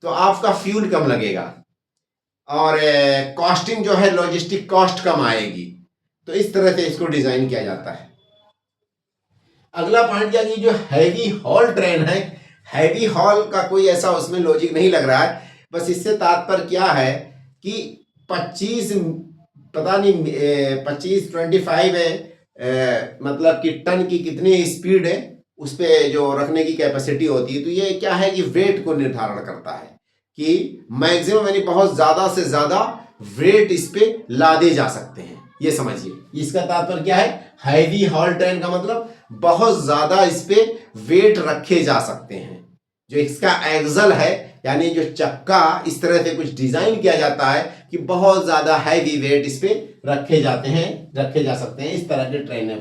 तो आपका फ्यूल कम लगेगा और कॉस्टिंग जो है लॉजिस्टिक कॉस्ट कम आएगी। तो इस तरह से इसको डिजाइन किया जाता है। अगला पॉइंट क्या कि जो हैवी हॉल ट्रेन है, हैवी हॉल का कोई ऐसा उसमें लॉजिक नहीं लग रहा है, बस इससे तात्पर्य क्या है कि 25 पता नहीं 25 है मतलब कि टन की कितनी स्पीड है उस पर जो रखने की कैपेसिटी होती है। तो ये क्या है कि वेट को निर्धारण करता है कि मैक्सिमम यानी बहुत ज्यादा से ज्यादा वेट इस पे लादे जा सकते हैं, ये समझिए। इसका तात्पर्य क्या है, हैवी हॉल ट्रेन का मतलब बहुत ज्यादा इस पे वेट रखे जा सकते हैं। जो इसका एक्सल है यानी जो चक्का इस तरह से कुछ डिजाइन किया जाता है कि बहुत ज्यादा हैवी वेट इस पे रखे जा सकते हैं, इस तरह के ट्रेन है।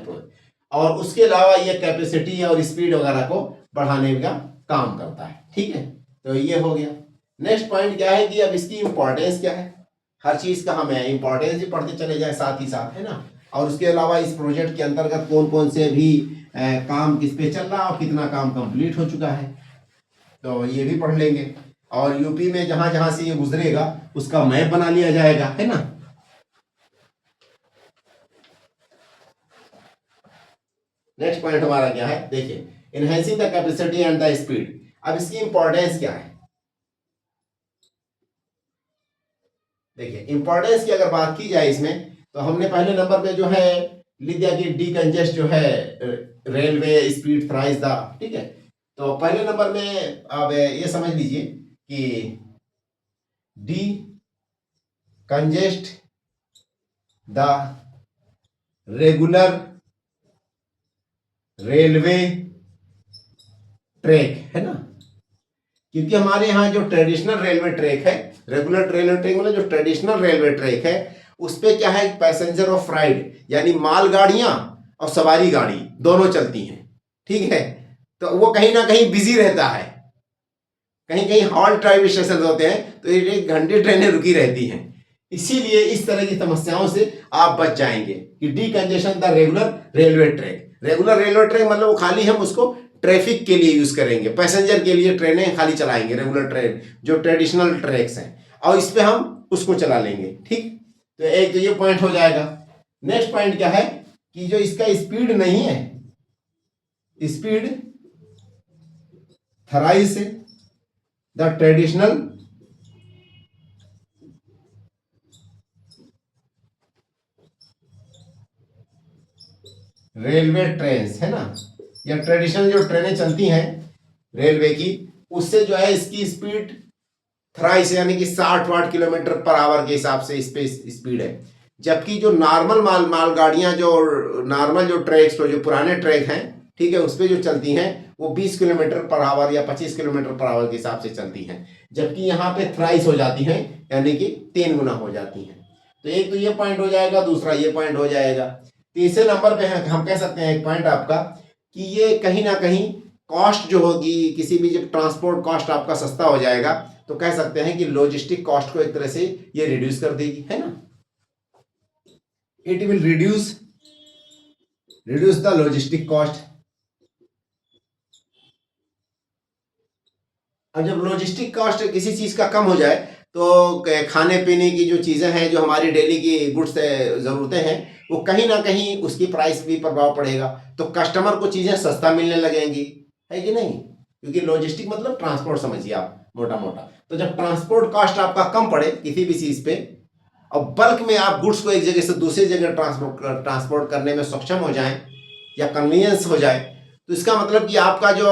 और उसके अलावा ये कैपेसिटी और स्पीड वगैरह को बढ़ाने का काम करता है। ठीक है, तो ये हो गया। नेक्स्ट पॉइंट क्या है कि अब इसकी इंपॉर्टेंस क्या है, हर चीज का हमें इंपॉर्टेंस भी पढ़ते चले जाए साथ ही साथ, है ना। और उसके अलावा इस प्रोजेक्ट के अंतर्गत कौन कौन से भी काम किस पे चल रहा है और कितना काम कंप्लीट हो चुका है, तो ये भी पढ़ लेंगे। और यूपी में जहां जहां से ये गुजरेगा उसका मैप बना लिया जाएगा, है ना। नेक्स्ट पॉइंट हमारा क्या है, देखिए, enhancing the capacity and the speed. अब इसकी इंपॉर्टेंस क्या है, देखिए इंपॉर्टेंस की अगर बात की जाए इसमें, तो हमने पहले नंबर पे जो है लिख दिया कि डीकंजेस्ट जो है रेलवे स्पीड थ्राइस द, ठीक है। तो पहले नंबर में अब ये समझ लीजिए कि D congest the regular railway track, है ना। क्योंकि हमारे यहाँ जो ट्रेडिशनल रेलवे ट्रैक है, रेगुलर रेलवे ट्रैक मतलब जो ट्रेडिशनल रेलवे ट्रैक है, उस पे क्या है, पैसेंजर ऑफ राइड यानी मालगाड़ियां और सवारी गाड़ी दोनों चलती हैं, ठीक है। तो वो कहीं ना कहीं बिजी रहता है, कहीं कहीं हॉल्ट टाइप स्टेशन होते हैं, तो एक घंटे ट्रेनें रुकी रहती हैं। इसीलिए इस तरह की समस्याओं से आप बच जाएंगे कि decongestion the regular railway track. Regular railway track मतलब वो खाली हम उसको ट्रैफिक के लिए यूज करेंगे, पैसेंजर के लिए ट्रेनें खाली चलाएंगे, रेगुलर ट्रेन जो ट्रेडिशनल ट्रैक्स हैं, और इस पे हम उसको चला लेंगे, ठीक। तो एक तो ये पॉइंट हो जाएगा। नेक्स्ट पॉइंट क्या है कि जो इसका स्पीड नहीं है, speed thrice the traditional railway train, है ना, या ट्रेडिशनल जो ट्रेनें चलती हैं रेलवे की, उससे जो है इसकी स्पीड थ्राइस यानी कि 60 किलोमीटर पर आवर के हिसाब से इस पे स्पीड है। जबकि जो नॉर्मल मालगाड़ियां जो नॉर्मल जो ट्रैक्स जो पुराने ट्रैक हैं, ठीक है, उस पर जो चलती हैं वो 20 किलोमीटर पर आवर या 25 किलोमीटर पर आवर के हिसाब से चलती हैं, जबकि यहाँ पे थ्राइस हो जाती हैं यानी कि 3 गुना हो जाती हैं। तो एक तो ये पॉइंट हो जाएगा, दूसरा ये पॉइंट हो जाएगा। तीसरे नंबर पे हम कह सकते हैं एक पॉइंट आपका कि ये कहीं ना कहीं कॉस्ट जो होगी, किसी भी जब ट्रांसपोर्ट कॉस्ट आपका सस्ता हो जाएगा, तो कह सकते हैं कि लॉजिस्टिक कॉस्ट को एक तरह से ये रिड्यूस कर देगी, है ना। It will reduce the logistic cost. अब जब लॉजिस्टिक कॉस्ट किसी चीज़ का कम हो जाए तो खाने पीने की जो चीज़ें हैं, जो हमारी डेली की गुड्स ज़रूरतें हैं, वो कहीं ना कहीं उसकी प्राइस भी प्रभाव पड़ेगा। तो कस्टमर को चीज़ें सस्ता मिलने लगेंगी, है कि नहीं? क्योंकि लॉजिस्टिक मतलब ट्रांसपोर्ट समझिए आप, मोटा मोटा। तो जब ट्रांसपोर्ट कॉस्ट आपका कम पड़े किसी भी चीज़ पे, और बल्क में आप गुड्स को एक जगह से दूसरी जगह ट्रांसपोर्ट करने में सक्षम हो जाएं या कन्वीनियंस हो जाए, तो इसका मतलब कि आपका जो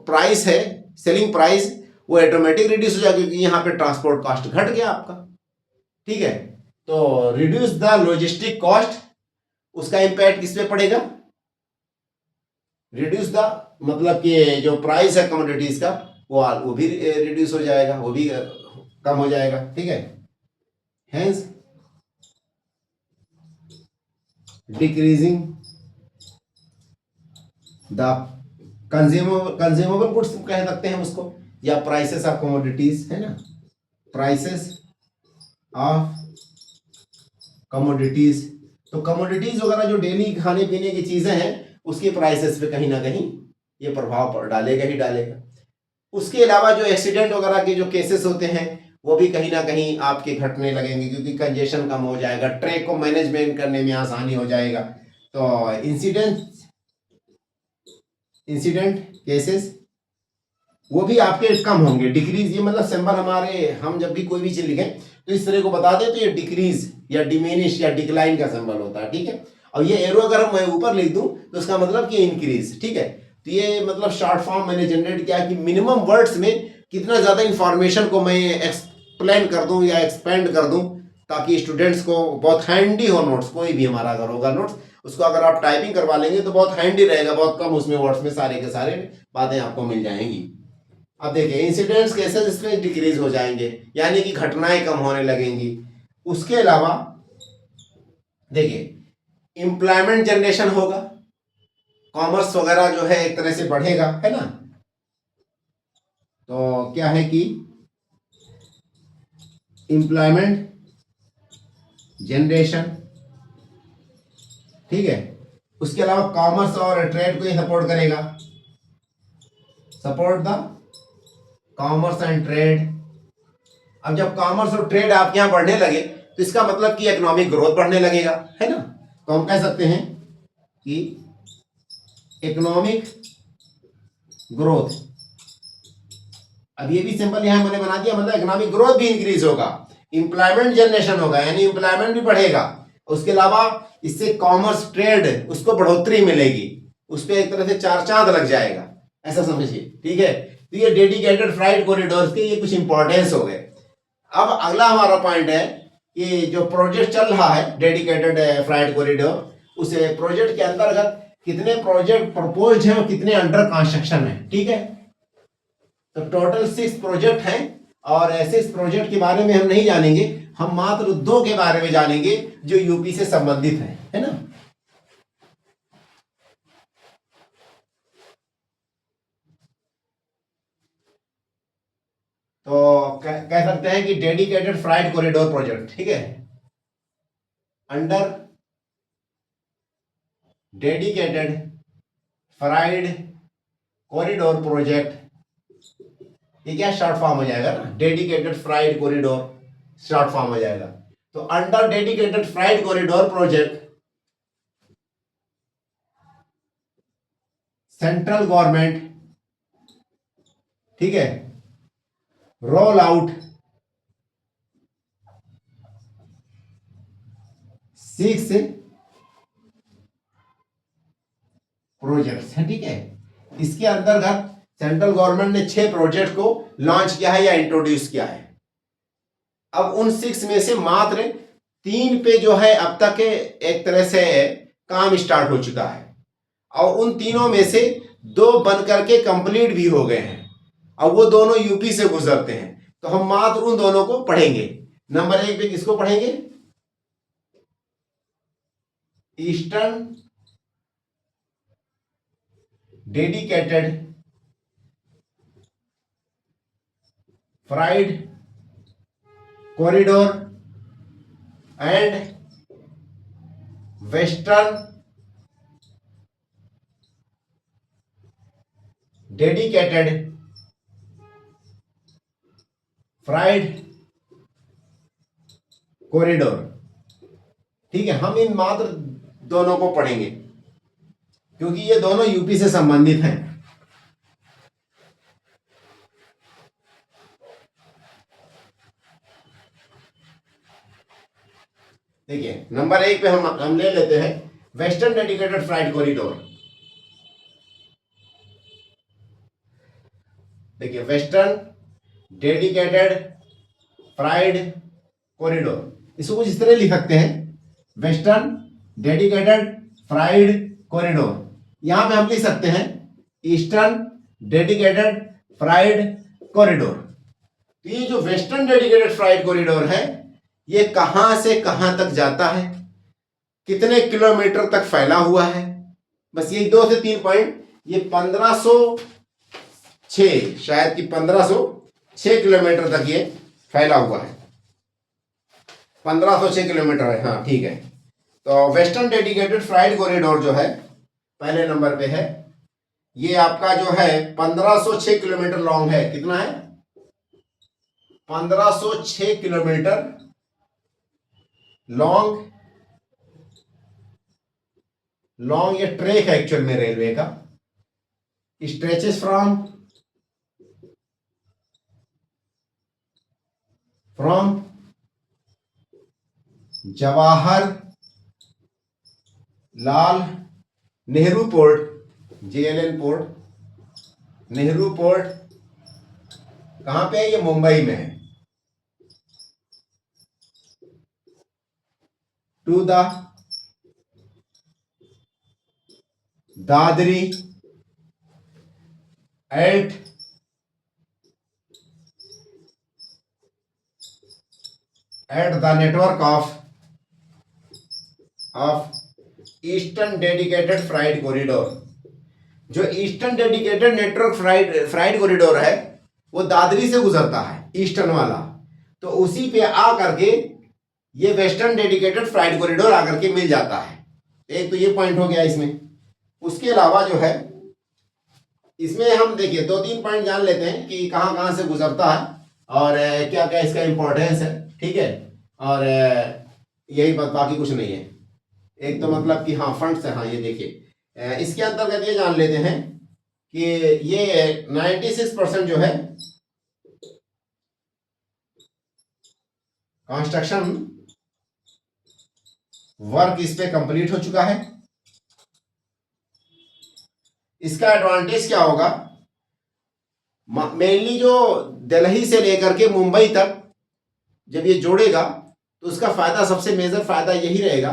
प्राइस है, सेलिंग प्राइस, वो ऑटोमेटिक रिड्यूस हो जाएगा, क्योंकि यहाँ पे ट्रांसपोर्ट कॉस्ट घट गया आपका। ठीक है, तो रिड्यूस द लॉजिस्टिक कॉस्ट, उसका इंपैक्ट किस पे पड़ेगा? रिड्यूस द मतलब कि जो प्राइस है कमोडिटीज का, वो भी रिड्यूस हो जाएगा, वो भी कम हो जाएगा। ठीक है, hence decreasing the consumable goods कह सकते हैं उसको, या प्राइसेस ऑफ कमोडिटीज, है ना, प्राइसेस ऑफ कमोडिटीज। तो कमोडिटीज वगैरह जो डेली खाने पीने की चीजें हैं, उसके प्राइसेस पे कहीं ना कहीं ये प्रभाव डालेगा ही डालेगा। उसके अलावा जो एक्सीडेंट वगैरह के जो केसेस होते हैं, वो भी कहीं ना कहीं आपके घटने लगेंगे, क्योंकि कंजेशन कम हो जाएगा, ट्रैक को मैनेजमेंट करने में आसानी हो जाएगा। तो इंसिडेंट केसेस वो भी आपके कम होंगे, डिक्रीज। ये मतलब सिंबल हमारे, हम जब भी कोई भी चीज लिखें तो इस तरह को बता दें, तो ये डिक्रीज या डिमिनिश या डिक्लाइन का सिंबल होता है। ठीक है, और ये एरो अगर मैं ऊपर लिख दूं तो उसका मतलब कि इंक्रीज। ठीक है, तो ये मतलब शॉर्ट फॉर्म मैंने जनरेट किया कि मिनिमम वर्ड्स में कितना ज्यादा इंफॉर्मेशन को मैं एक्सप्लेन कर दूं या एक्सपेंड कर दूं, ताकि स्टूडेंट्स को बहुत हैंडी हो। नोट्स कोई भी हमारा अगर होगा नोट्स, उसको अगर आप टाइपिंग करवा लेंगे तो बहुत हैंडी रहेगा, बहुत कम उसमें वर्ड्स में सारे के सारे बातें आपको मिल जाएंगी। अब देखिए, इंसिडेंट्स केसेस इसमें डिक्रीज हो जाएंगे, यानी कि घटनाएं कम होने लगेंगी। उसके अलावा देखिए, एम्प्लॉयमेंट जनरेशन होगा, कॉमर्स वगैरह जो है एक तरह से बढ़ेगा, है ना। तो क्या है कि एम्प्लॉयमेंट जनरेशन, ठीक है। उसके अलावा कॉमर्स और ट्रेड को ये सपोर्ट करेगा, support the commerce and trade. अब जब कॉमर्स और ट्रेड आपके यहां बढ़ने लगे, तो इसका मतलब कि इकोनॉमिक ग्रोथ बढ़ने लगेगा, है ना। तो हम कह सकते हैं कि इकोनॉमिक ग्रोथ, अब ये भी सिंपल यहां मैंने बना दिया, मतलब इकोनॉमिक ग्रोथ भी इंक्रीज होगा, इंप्लॉयमेंट जनरेशन होगा, यानी इंप्लॉयमेंट भी बढ़ेगा। उसके अलावा इससे कॉमर्स ट्रेड उसको बढ़ोतरी मिलेगी, उस पर एक तरह से चार चांद लग जाएगा, ऐसा समझिए। ठीक है, तो ये डेडिकेटेड फ्राइट कॉरिडोर के ये कुछ इंपॉर्टेंस हो गए। अब अगला हमारा पॉइंट है कि जो प्रोजेक्ट चल रहा है डेडिकेटेड फ्राइट कॉरिडोर, उस प्रोजेक्ट के अंतर्गत कितने प्रोजेक्ट प्रपोज्ड हैं और कितने अंडर कंस्ट्रक्शन है। ठीक है, तो टोटल 6 प्रोजेक्ट हैं, और ऐसे इस प्रोजेक्ट के बारे में हम नहीं जानेंगे, हम मात्र 2 के बारे में जानेंगे जो यूपी से संबंधित है ना। तो कह सकते हैं कि डेडिकेटेड फ्राइट कॉरिडोर प्रोजेक्ट, ठीक है, under dedicated fried corridor project, ये क्या शॉर्ट फॉर्म हो जाएगा ना, dedicated fried corridor short form हो जाएगा। तो under dedicated fried corridor project, central government, ठीक है, रोल आउट 6 प्रोजेक्ट्स हैं। ठीक है, इसके अंतर्गत सेंट्रल गवर्नमेंट ने 6 प्रोजेक्ट को लॉन्च किया है या इंट्रोड्यूस किया है। अब उन 6 में से मात्र 3 पे जो है अब तक एक तरह से काम स्टार्ट हो चुका है, और उन तीनों में से 2 बन करके कंप्लीट भी हो गए हैं, और वो दोनों यूपी से गुजरते हैं। तो हम मात्र उन दोनों को पढ़ेंगे। नंबर 1 पे किसको पढ़ेंगे? Eastern dedicated fried corridor and western dedicated fried corridor. ठीक है, हम इन मात्र दोनों को पढ़ेंगे क्योंकि ये दोनों यूपी से संबंधित हैं। देखिए नंबर 1 पे हम ले लेते हैं वेस्टर्न डेडिकेटेड फ्राइट कॉरिडोर। देखिए वेस्टर्न डेडिकेटेड फ्राइड कॉरिडोर, इसको कुछ इस तरह लिख सकते हैं, वेस्टर्न डेडिकेटेड फ्राइड कॉरिडोर। यहां पे हम लिख सकते हैं ईस्टर्न डेडिकेटेड फ्राइड कॉरिडोर। तो ये जो वेस्टर्न डेडिकेटेड फ्राइड कॉरिडोर है ये कहां से कहां तक जाता है, कितने किलोमीटर तक फैला हुआ है, बस यही 2 से 3 पॉइंट। ये 1506, शायद कि 1506 किलोमीटर तक ये फैला हुआ है। 1506 किलोमीटर है, हाँ ठीक है। तो वेस्टर्न डेडिकेटेड फ्राइड कॉरिडोर जो है पहले नंबर पे है, ये आपका जो है 1506 किलोमीटर लॉन्ग है। कितना है? 1506 किलोमीटर लॉन्ग ये ट्रैक है एक्चुअल में रेलवे का। Stretches from Jawaharlal Nehru port, JLN port, Nehru port कहां पे है? ये मुंबई में है। To the Dadri at the network of eastern dedicated freight corridor. जो eastern dedicated network freight corridor है वो दादरी से गुजरता है, ईस्टर्न वाला। तो उसी पे आ करके ये वेस्टर्न डेडिकेटेड फ्राइट कॉरिडोर आकर के मिल जाता है। एक तो ये पॉइंट हो गया इसमें। उसके अलावा जो है इसमें हम देखिए 2-3 पॉइंट जान लेते हैं कि कहां कहां से गुजरता है और क्या क्या इसका इंपॉर्टेंस है। ठीक है, और यही बात, बाकी कुछ नहीं है। एक तो मतलब कि हाँ फंड्स है, हाँ ये देखिए इसके अंतर्गत ये जान लेते हैं कि ये 96% जो है कंस्ट्रक्शन वर्क इस पे कंप्लीट हो चुका है। इसका एडवांटेज क्या होगा? मेनली जो दिल्ली से लेकर के मुंबई तक जब ये जोड़ेगा तो उसका फायदा, सबसे मेजर फायदा यही रहेगा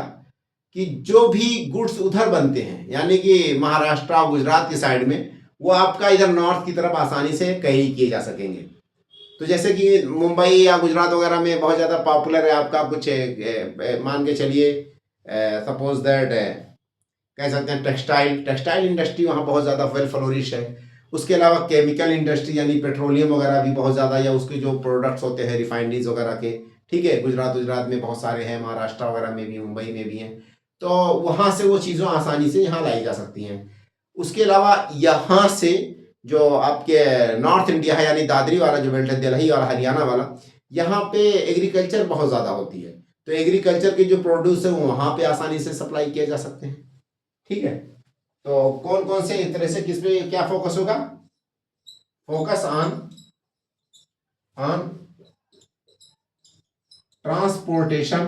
कि जो भी गुड्स उधर बनते हैं यानी कि महाराष्ट्र और गुजरात की साइड में, वो आपका इधर नॉर्थ की तरफ आसानी से कैरी किए जा सकेंगे। तो जैसे कि मुंबई या गुजरात वगैरह में बहुत ज़्यादा पॉपुलर है आपका कुछ मान के चलिए सपोज दैट कह सकते हैं टेक्सटाइल इंडस्ट्री वहाँ बहुत ज़्यादा वेल फ्लोरिश है। उसके अलावा केमिकल इंडस्ट्री यानी पेट्रोलियम वगैरह भी बहुत ज़्यादा, या उसके जो प्रोडक्ट्स होते हैं रिफाइनरीज वगैरह के, ठीक है, गुजरात में बहुत सारे हैं, महाराष्ट्र वगैरह में भी, मुंबई में भी हैं। तो वहाँ से वो चीज़ों आसानी से यहाँ लाई जा सकती हैं। उसके अलावा यहाँ से जो आपके नॉर्थ इंडिया है यानी दादरी वाला जो बेल्ट है, दिल्ली और हरियाणा वाला, यहाँ पे एग्रीकल्चर बहुत ज़्यादा होती है। तो एग्रीकल्चर के जो प्रोड्यूस है वो वहाँ पे आसानी से सप्लाई किए जा सकते हैं। ठीक है, तो कौन कौन से इस तरह से किस पे क्या फोकस होगा? फोकस ऑन ट्रांसपोर्टेशन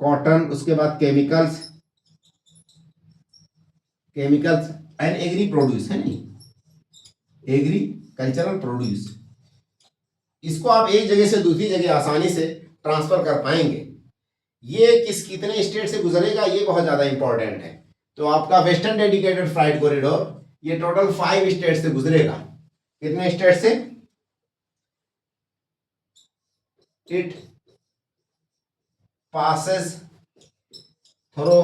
कॉटन, उसके बाद केमिकल्स एंड एग्री प्रोड्यूस है नहीं, एग्रीकल्चरल प्रोड्यूस। इसको आप एक जगह से दूसरी जगह आसानी से ट्रांसफर कर पाएंगे। ये कितने स्टेट से गुजरेगा ये बहुत ज्यादा इंपॉर्टेंट है। तो आपका वेस्टर्न डेडिकेटेड फ्राइट कॉरिडोर ये टोटल 5 स्टेट से गुजरेगा। कितने स्टेट से? इट पासेस थ्रू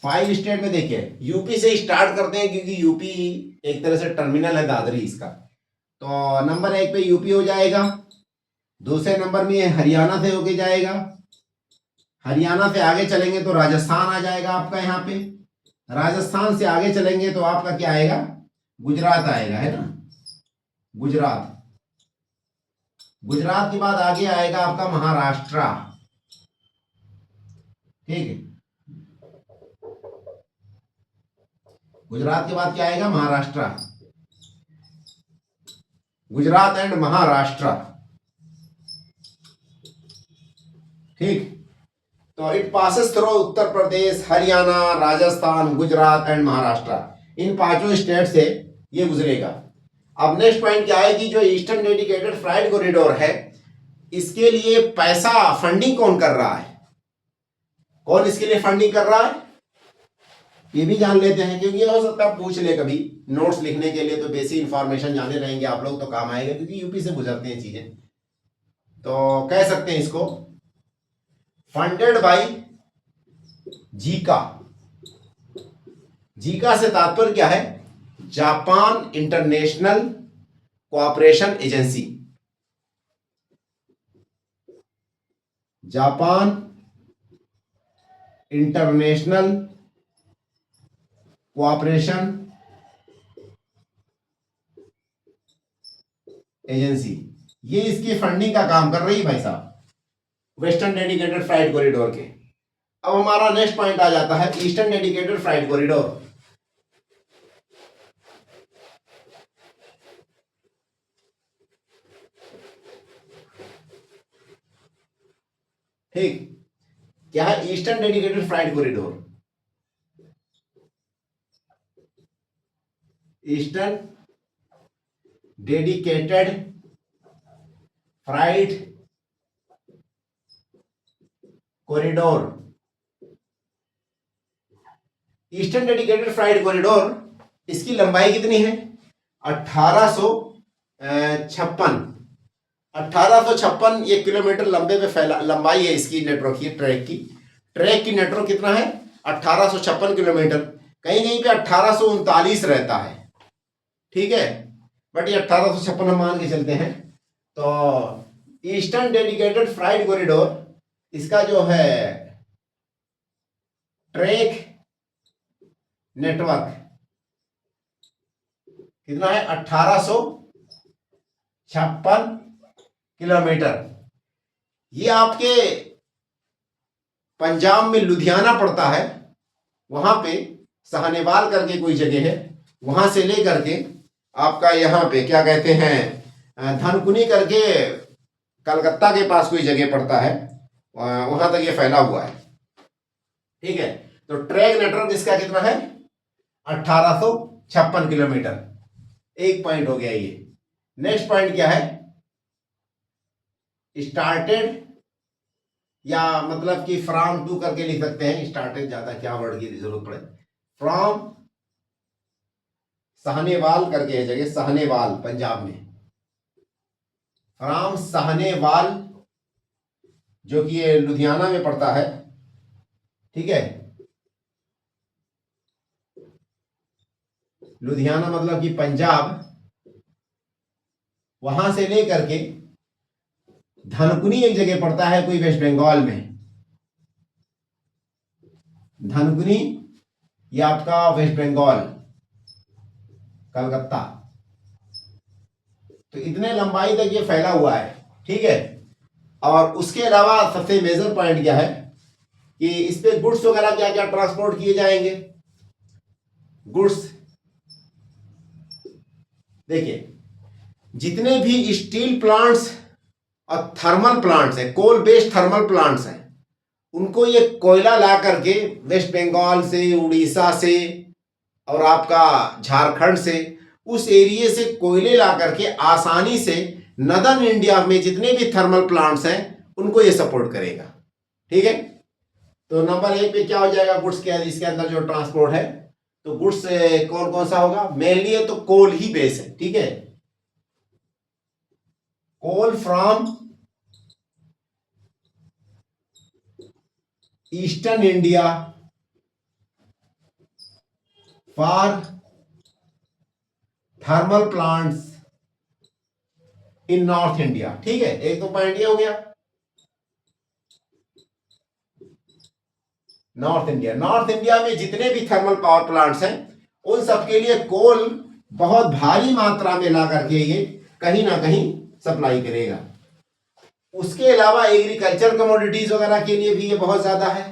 5 स्टेट में। देखिए यूपी से स्टार्ट करते हैं क्योंकि यूपी एक तरह से टर्मिनल है दादरी इसका। तो नंबर 1 पे यूपी हो जाएगा। दूसरे नंबर में हरियाणा से होके जाएगा। हरियाणा से आगे चलेंगे तो राजस्थान आ जाएगा आपका यहाँ पे। राजस्थान से आगे चलेंगे तो आपका क्या आएगा, गुजरात आएगा, है ना, गुजरात। गुजरात के बाद आगे आएगा आपका महाराष्ट्र, ठीक है। गुजरात के बाद क्या आएगा, महाराष्ट्र, गुजरात एंड महाराष्ट्र, ठीक। तो it passes through Uttar Pradesh, Haryana, Rajasthan, Gujarat and Maharashtra, इन पांचों स्टेट से ये गुजरेगा। अब नेक्स्ट पॉइंट क्या है कि जो ईस्टर्न डेडिकेटेड फ्राइट कॉरिडोर है, इसके लिए पैसा फंडिंग कौन कर रहा है, कौन इसके लिए फंडिंग कर रहा है, ये भी जान लेते हैं, क्योंकि हो सकता है पूछ ले कभी नोट्स लिखने के लिए, तो बेसिक इंफॉर्मेशन जाने रहेंगे आप लोग तो काम आएगा, क्योंकि यूपी से गुजरते हैं चीजें। तो कह सकते हैं इसको फंडेड बाय जीका। जीका से तात्पर्य क्या है, Japan international cooperation agency, Japan international cooperation agency, ये इसकी फंडिंग का काम कर रही है भाई साहब, वेस्टर्न डेडिकेटेड फ्राइट कॉरिडोर के। अब हमारा नेक्स्ट पॉइंट आ जाता है ईस्टर्न डेडिकेटेड फ्राइट कॉरिडोर। ठीक, क्या है eastern dedicated freight corridor, eastern dedicated freight corridor. Eastern dedicated freight corridor, इसकी लंबाई कितनी है, 1856, 1856 ये किलोमीटर लंबे पे फैला, लंबाई है इसकी नेटवर्क की, ट्रैक की नेटवर्क कितना है, 1856 किलोमीटर। कहीं कहीं पे 1839 रहता है, ठीक है, बट ये 1856 हम मान के चलते हैं। तो ईस्टर्न डेडिकेटेड फ्राइट कॉरिडोर, इसका जो है ट्रैक नेटवर्क कितना है, 1856 किलोमीटर। ये आपके पंजाब में लुधियाना पड़ता है, वहां पे साहनेवाल करके कोई जगह है, वहां से लेकर के आपका यहाँ पे क्या कहते हैं धनकुनी करके कलकत्ता के पास कोई जगह पड़ता है, वहां तक ये फैला हुआ है, ठीक है। तो ट्रैक नेटवर्क इसका कितना है, 1856 किलोमीटर। एक पॉइंट हो गया ये। नेक्स्ट पॉइंट क्या है, स्टार्टेड, या मतलब कि फ्रॉम टू करके लिख सकते हैं, स्टार्टेड ज्यादा क्या वर्ड की जरूरत पड़े, फ्रॉम साहनेवाल करके है जगह, साहनेवाल पंजाब में, फ्रॉम साहनेवाल जो कि ये लुधियाना में पड़ता है, ठीक है, लुधियाना मतलब कि पंजाब, वहां से लेकर के धनकुनी एक जगह पड़ता है कोई वेस्ट बंगाल में, धनकुनी ये आपका वेस्ट बंगाल कलकत्ता। तो इतने लंबाई तक ये फैला हुआ है, ठीक है। और उसके अलावा सबसे मेजर पॉइंट क्या है कि इस पे गुड्स वगैरह क्या क्या ट्रांसपोर्ट किए जाएंगे, गुड्स देखिए, जितने भी स्टील प्लांट्स और थर्मल प्लांट्स हैं, कोल बेस्ड थर्मल प्लांट्स हैं, उनको ये कोयला ला करके वेस्ट बंगाल से, उड़ीसा से और आपका झारखंड से, उस एरिया से कोयले ला करके आसानी से नदर्न इंडिया में जितने भी थर्मल प्लांट्स हैं उनको ये सपोर्ट करेगा, ठीक है। तो नंबर एक पे क्या हो जाएगा, गुड्स के इसके अंदर जो ट्रांसपोर्ट है, तो गुड्स कौन कौन सा होगा, मेनली है तो कोल ही बेस है, ठीक है, coal from eastern India for thermal plants in north India, ठीक है। एक तो पॉइंट ये हो गया। नॉर्थ इंडिया में जितने भी थर्मल पावर प्लांट्स हैं उन सब के लिए कोल बहुत भारी मात्रा में ला करके ये कहीं ना कहीं सप्लाई करेगा। उसके अलावा एग्रीकल्चर कमोडिटीज वगैरह के लिए भी ये बहुत ज्यादा है।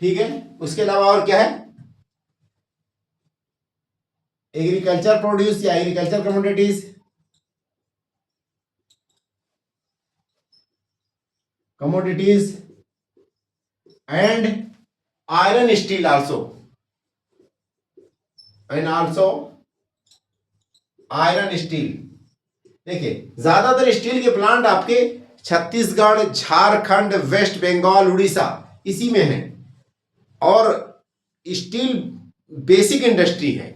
ठीक है, उसके अलावा और क्या है, एग्रीकल्चर प्रोड्यूस या agriculture commodities, and iron steel also, and also iron steel. देखिए ज्यादातर स्टील के प्लांट आपके छत्तीसगढ़, झारखंड, वेस्ट बंगाल, उड़ीसा इसी में है, और स्टील बेसिक इंडस्ट्री है।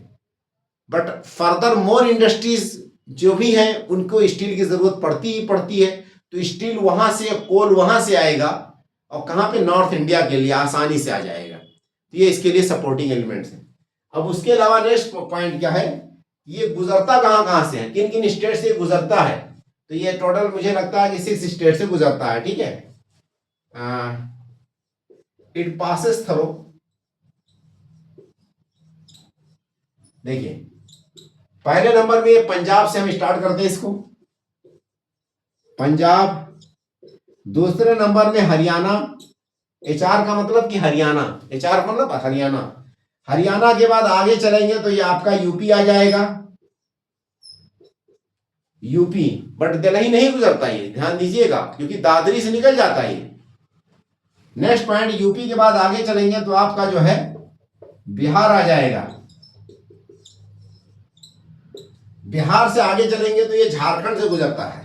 बट फर्दर मोर इंडस्ट्रीज जो भी हैं उनको स्टील की जरूरत पड़ती ही पड़ती है। तो स्टील वहां से, कोल वहां से आएगा और कहां पे, नॉर्थ इंडिया के लिए आसानी से आ जाएगा। तो ये इसके लिए सपोर्टिंग एलिमेंट्स हैं। अब उसके अलावा नेक्स्ट पॉइंट क्या है, ये गुजरता कहां कहां से है, किन किन स्टेट से गुजरता है। तो ये टोटल मुझे लगता है कि 6 स्टेट से गुजरता है। ठीक है, इट पासेस थ्रू, देखिए पहले नंबर में पंजाब से हम स्टार्ट करते हैं इसको, पंजाब। दूसरे नंबर में हरियाणा, HR का मतलब कि हरियाणा, HR का मतलब हरियाणा। हरियाणा के बाद आगे चलेंगे तो ये आपका यूपी आ जाएगा, यूपी। बट दिल्ली नहीं गुजरता ये, ध्यान दीजिएगा, क्योंकि दादरी से निकल जाता है ये। नेक्स्ट पॉइंट, यूपी के बाद आगे चलेंगे तो आपका जो है बिहार आ जाएगा। बिहार से आगे चलेंगे तो ये झारखंड से गुजरता है।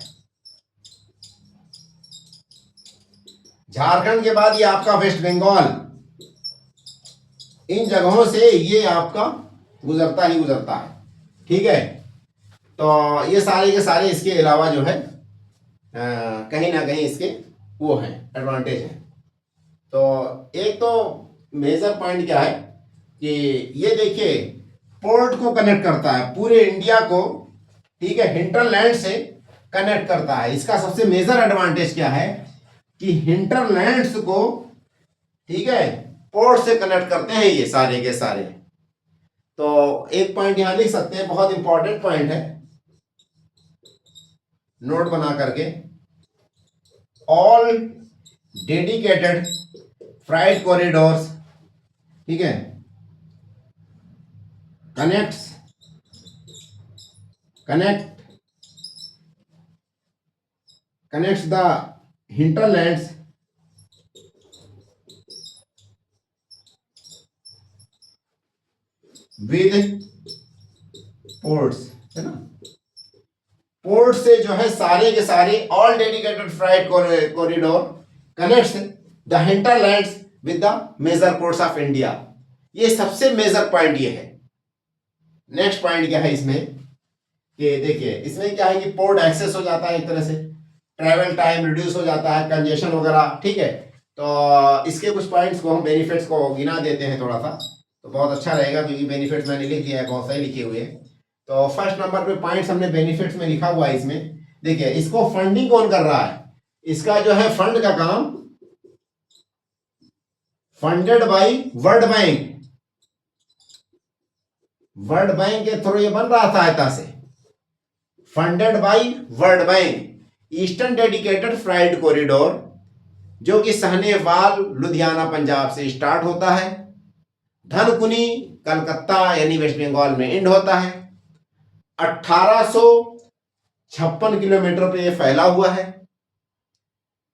झारखंड के बाद ये आपका वेस्ट बंगाल, इन जगहों से ये आपका गुजरता ही गुजरता है। ठीक है, तो ये सारे के सारे इसके अलावा जो है कहीं ना कहीं इसके वो हैं, एडवांटेज हैं। तो एक तो मेजर पॉइंट क्या है कि ये देखिए पोर्ट को कनेक्ट करता है पूरे इंडिया को। ठीक है, हिंटरलैंड से कनेक्ट करता है। इसका सबसे मेजर एडवांटेज क्या है कि हिंटरलैंड्स को, ठीक है, पोर्ट से कनेक्ट करते हैं ये सारे के सारे। तो एक पॉइंट यहां लिख सकते हैं, बहुत इंपॉर्टेंट पॉइंट है, नोट बना करके, ऑल डेडिकेटेड फ्राइट कॉरिडोर्स, ठीक है, connect connects the hinterlands with ports, है ना। पोर्ट से जो है सारे के सारे, all dedicated freight corridor connects the hinterlands with the major ports of India. ये सबसे मेजर पॉइंट ये है। नेक्स्ट पॉइंट क्या है इसमें कि देखिए इसमें क्या है कि पोर्ट एक्सेस हो जाता है, एक तरह से ट्रैवल टाइम रिड्यूस हो जाता है, कंजेशन वगैरह। ठीक है, तो इसके कुछ पॉइंट्स को हम बेनिफिट्स को गिना देते हैं थोड़ा सा, तो बहुत अच्छा रहेगा, क्योंकि बेनिफिट्स मैंने लिख दिया है, बहुत सारे लिखे हुए हैं। तो फर्स्ट नंबर पे पॉइंट्स हमने बेनिफिट्स में लिखा हुआ है। इसमें देखिए इसको फंडिंग कौन कर रहा है, इसका जो है फंड का काम funded by world bank. World bank के थ्रू ये बन रहा सहायता से, funded by world bank. Eastern dedicated freight corridor जो कि साहनेवाल लुधियाना पंजाब से स्टार्ट होता है, धनकुनी कलकत्ता यानी वेस्ट बंगाल में एंड होता है। 1856 किलोमीटर पे ये फैला हुआ है।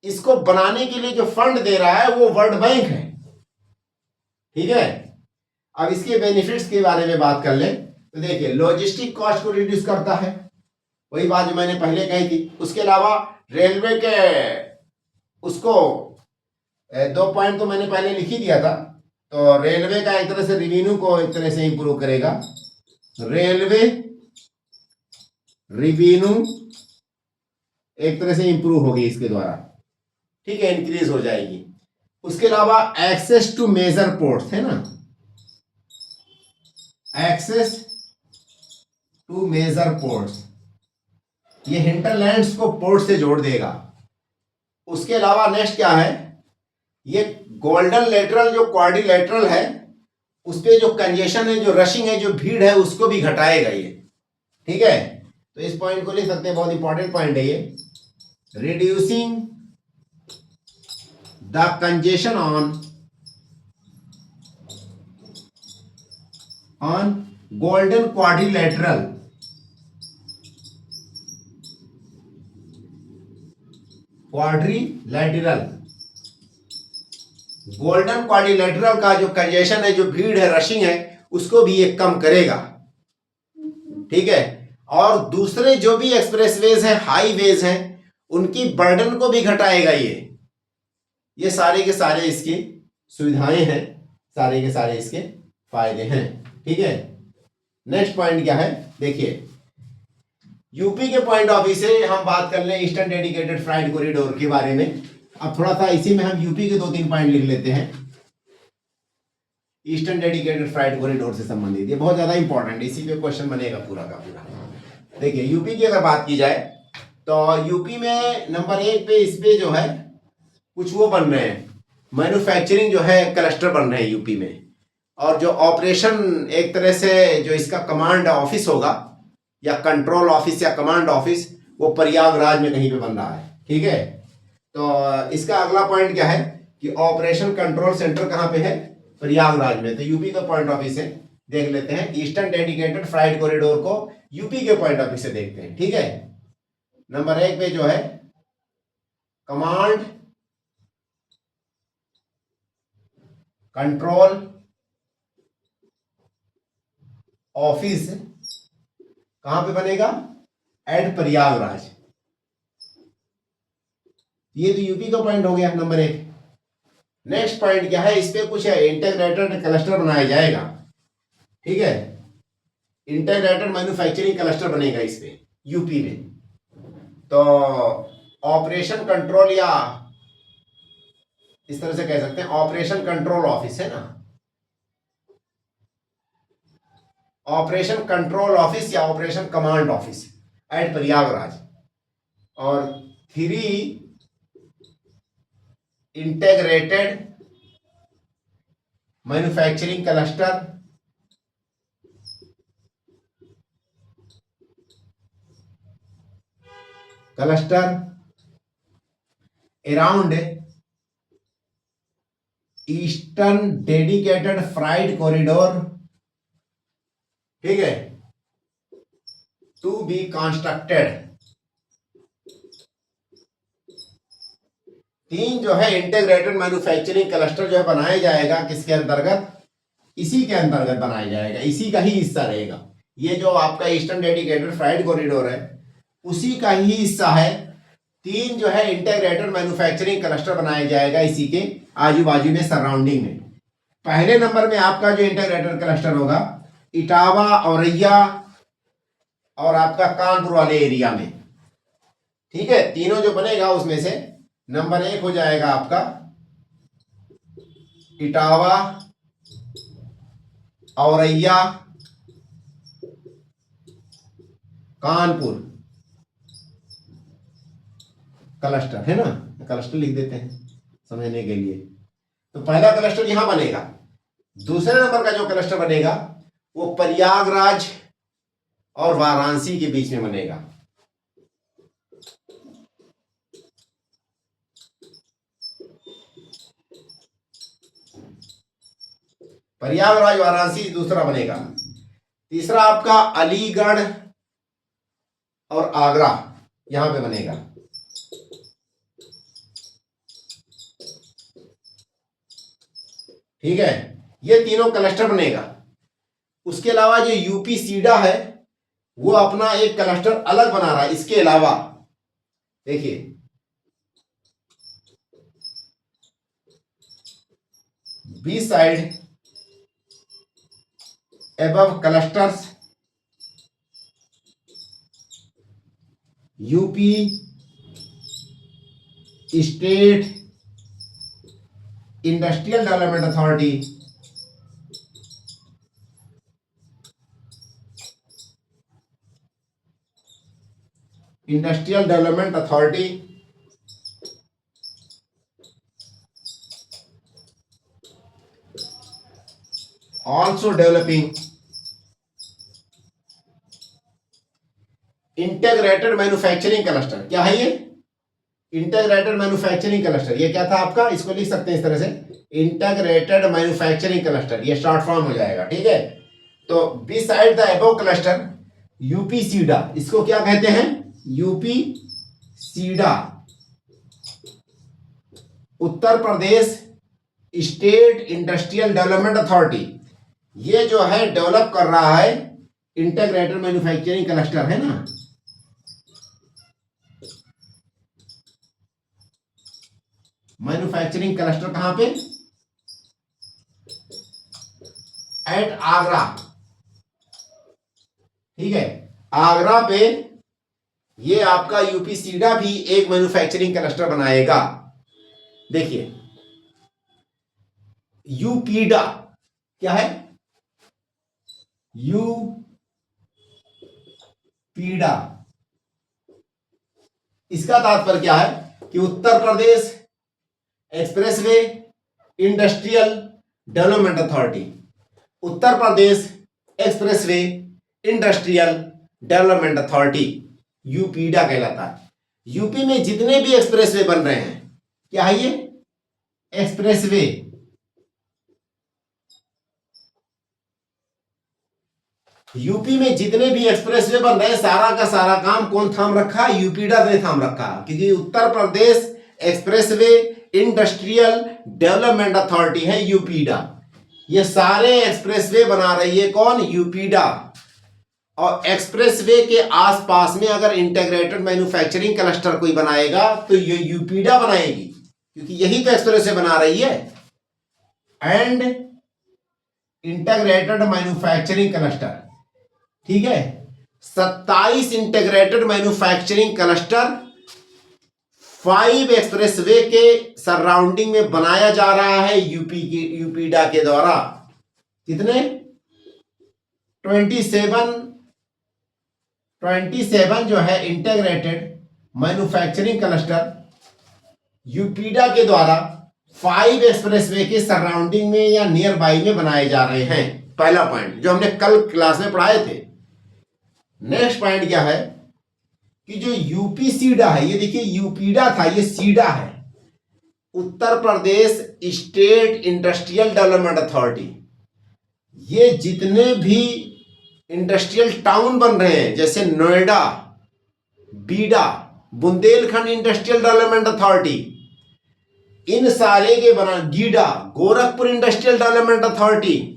इसको बनाने के लिए जो फंड दे रहा है वो वर्ल्ड बैंक है। ठीक है, अब इसके बेनिफिट्स के बारे में बात कर ले तो देखिए लॉजिस्टिक कॉस्ट को रिड्यूस करता है, वही बात जो मैंने पहले कही थी। उसके अलावा रेलवे के उसको 2 पॉइंट तो मैंने पहले लिख ही दिया था। तो रेलवे का एक तरह से रेवेन्यू को एक तरह से इंप्रूव करेगा, रेलवे रेवेन्यू एक तरह से इंप्रूव होगी इसके द्वारा। ठीक है, इंक्रीज हो जाएगी। उसके अलावा एक्सेस टू मेजर पोर्ट्स है ना, एक्सेस टू मेजर पोर्ट्स, ये हिंटरलैंड्स को पोर्ट से जोड़ देगा। उसके अलावा नेक्स्ट क्या है, ये गोल्डन लेटरल जो क्वाड्रिलेटरल है उस पे जो कंजेशन है, जो रशिंग है, जो भीड़ है, उसको भी घटाएगा ये। ठीक है, तो इस पॉइंट को लिख सकते हैं, बहुत इंपॉर्टेंट पॉइंट है ये। Reducing the congestion on golden quadrilateral, golden quadrilateral का जो कंजेशन है, जो भीड़ है, रशिंग है, उसको भी ये कम करेगा। ठीक है, और दूसरे जो भी एक्सप्रेसवेज हैं, हाईवेज हैं, उनकी बर्डन को भी घटाएगा ये सारे के सारे इसकी सुविधाएं हैं, सारे के सारे इसके फायदे हैं। ठीक है, नेक्स्ट पॉइंट क्या है देखिए, यूपी के पॉइंट ऑफ व्यू से हम बात कर लें ईस्टर्न डेडिकेटेड फ्राइट कॉरिडोर के बारे में। अब थोड़ा सा इसी में हम यूपी के 2-3 पॉइंट लिख लेते हैं, ईस्टर्न डेडिकेटेड फ्राइट कॉरिडोर से संबंधित। ये बहुत ज्यादा इंपॉर्टेंट, इसी पे क्वेश्चन बनेगा पूरा का पूरा। देखिए, यूपी की अगर बात की जाए तो यूपी में नंबर 1 पे इस पे जो है कुछ वो बन रहे हैं, मैन्युफैक्चरिंग जो है क्लस्टर बन रहे हैं यूपी में, और जो ऑपरेशन एक तरह से जो इसका कमांड ऑफिस होगा या कंट्रोल ऑफिस या कमांड ऑफिस, वो प्रयागराज में कहीं पे बन रहा है। ठीक है, तो इसका अगला पॉइंट क्या है कि ऑपरेशन कंट्रोल सेंटर कहाँ पे है, प्रयागराज में। तो यूपी का पॉइंट ऑफ व्यू से देख लेते हैं, ईस्टर्न डेडिकेटेड फ्राइट कॉरिडोर को यूपी के पॉइंट ऑफ व्यू से देखते हैं। ठीक है, नंबर 1 पे जो है कमांड कंट्रोल ऑफिस कहां पे बनेगा, एट प्रयागराज। ये तो यूपी का पॉइंट हो गया नंबर 1। नेक्स्ट पॉइंट क्या है, इस पे कुछ है, इंटीग्रेटेड क्लस्टर बनाया जाएगा। ठीक है, इंटीग्रेटेड मैन्युफैक्चरिंग क्लस्टर बनेगा इस पे यूपी में। तो ऑपरेशन कंट्रोल, या इस तरह से कह सकते हैं ऑपरेशन कंट्रोल ऑफिस है ना, ऑपरेशन कंट्रोल ऑफिस या operation command office at Prayagraj, और 3 integrated manufacturing cluster around eastern dedicated freight corridor. ठीक है, टू बी कंस्ट्रक्टेड। 3 जो है इंटीग्रेटेड मैन्युफैक्चरिंग क्लस्टर जो है बनाया जाएगा, किसके अंतर्गत, इसी के अंतर्गत बनाया जाएगा, इसी का ही हिस्सा रहेगा। ये जो आपका ईस्टर्न डेडिकेटेड फ्राइट कॉरिडोर है उसी का ही हिस्सा है। 3 जो है इंटीग्रेटेड मैन्युफैक्चरिंग क्लस्टर बनाया जाएगा इसी के आजू बाजू में, सराउंडिंग में। पहले नंबर में आपका जो इंटीग्रेटेड क्लस्टर होगा इटावा, औरैया और आपका कानपुर वाले एरिया में। ठीक है, तीनों जो बनेगा उसमें से नंबर 1 हो जाएगा आपका इटावा, औरैया, कानपुर क्लस्टर है ना, क्लस्टर लिख देते हैं समझने के लिए। तो पहला क्लस्टर यहां बनेगा। दूसरे नंबर का जो क्लस्टर बनेगा वो प्रयागराज और वाराणसी के बीच में बनेगा। प्रयागराज वाराणसी दूसरा बनेगा। तीसरा आपका अलीगढ़ और आगरा यहां पे बनेगा। ठीक है, ये तीनों क्लस्टर बनेगा। उसके अलावा जो यूपी सीडा है वो अपना एक क्लस्टर अलग बना रहा है। इसके अलावा देखिए, besides above clusters UP state industrial development authority, industrial development authority also developing integrated manufacturing cluster. क्या है ये? Integrated manufacturing cluster. ये क्या था आपका? इसको लिख सकते हैं इस तरह से, इंटीग्रेटेड मैन्युफैक्चरिंग क्लस्टर, ये शॉर्ट फॉर्म हो जाएगा। ठीक है, तो beside the above cluster UP SIDA, इसको क्या कहते हैं? UP SIDA, Uttar Pradesh state industrial development authority, ये जो है डेवलप कर रहा है इंटीग्रेटेड मैन्युफैक्चरिंग क्लस्टर, है ना। मैन्युफैक्चरिंग क्लस्टर कहां पे? एट आगरा। ठीक है, आगरा पे ये आपका यूपी सीडा भी एक मैन्युफैक्चरिंग क्लस्टर बनाएगा। देखिए, यूपीडा क्या है? यूपीडा, इसका तात्पर्य क्या है कि Uttar Pradesh expressway industrial development authority, Uttar Pradesh expressway industrial development authority, UPEIDA कहलाता है। यूपी में जितने भी एक्सप्रेसवे बन रहे हैं, क्या है ये? एक्सप्रेसवे। यूपी में जितने भी एक्सप्रेसवे बन रहे हैं, सारा का सारा काम कौन थाम रखा? यूपीडा ने थाम रखा, क्योंकि उत्तर Pradesh expressway industrial development authority है यूपीडा। ये सारे एक्सप्रेसवे बना रही है कौन? यूपीडा। और एक्सप्रेसवे के आसपास में अगर इंटीग्रेटेड मैन्युफैक्चरिंग क्लस्टर कोई बनाएगा तो ये यूपीडा बनाएगी, क्योंकि यही तो एक्सप्रेसवे बना रही है। एंड इंटीग्रेटेड मैन्युफैक्चरिंग क्लस्टर, ठीक है, 27 इंटीग्रेटेड मैन्युफैक्चरिंग क्लस्टर 5 एक्सप्रेसवे के सराउंडिंग में बनाया जा रहा है यूपीडा के द्वारा। कितने? 27 जो है इंटीग्रेटेड मैन्युफैक्चरिंग क्लस्टर यूपीडा के द्वारा 5 एक्सप्रेसवे के सराउंडिंग में या नियर बाई में बनाए जा रहे हैं। पहला पॉइंट जो हमने कल क्लास में पढ़ाए थे। नेक्स्ट पॉइंट क्या है कि जो यूपी सीडा है, ये देखिए यूपीडा था, ये सीडा है, Uttar Pradesh state industrial development authority. ये जितने भी इंडस्ट्रियल टाउन बन रहे हैं, जैसे Noida, BIDA, Bundelkhand industrial development authority, इन सारे के बना, GIDA, Gorakhpur industrial development authority,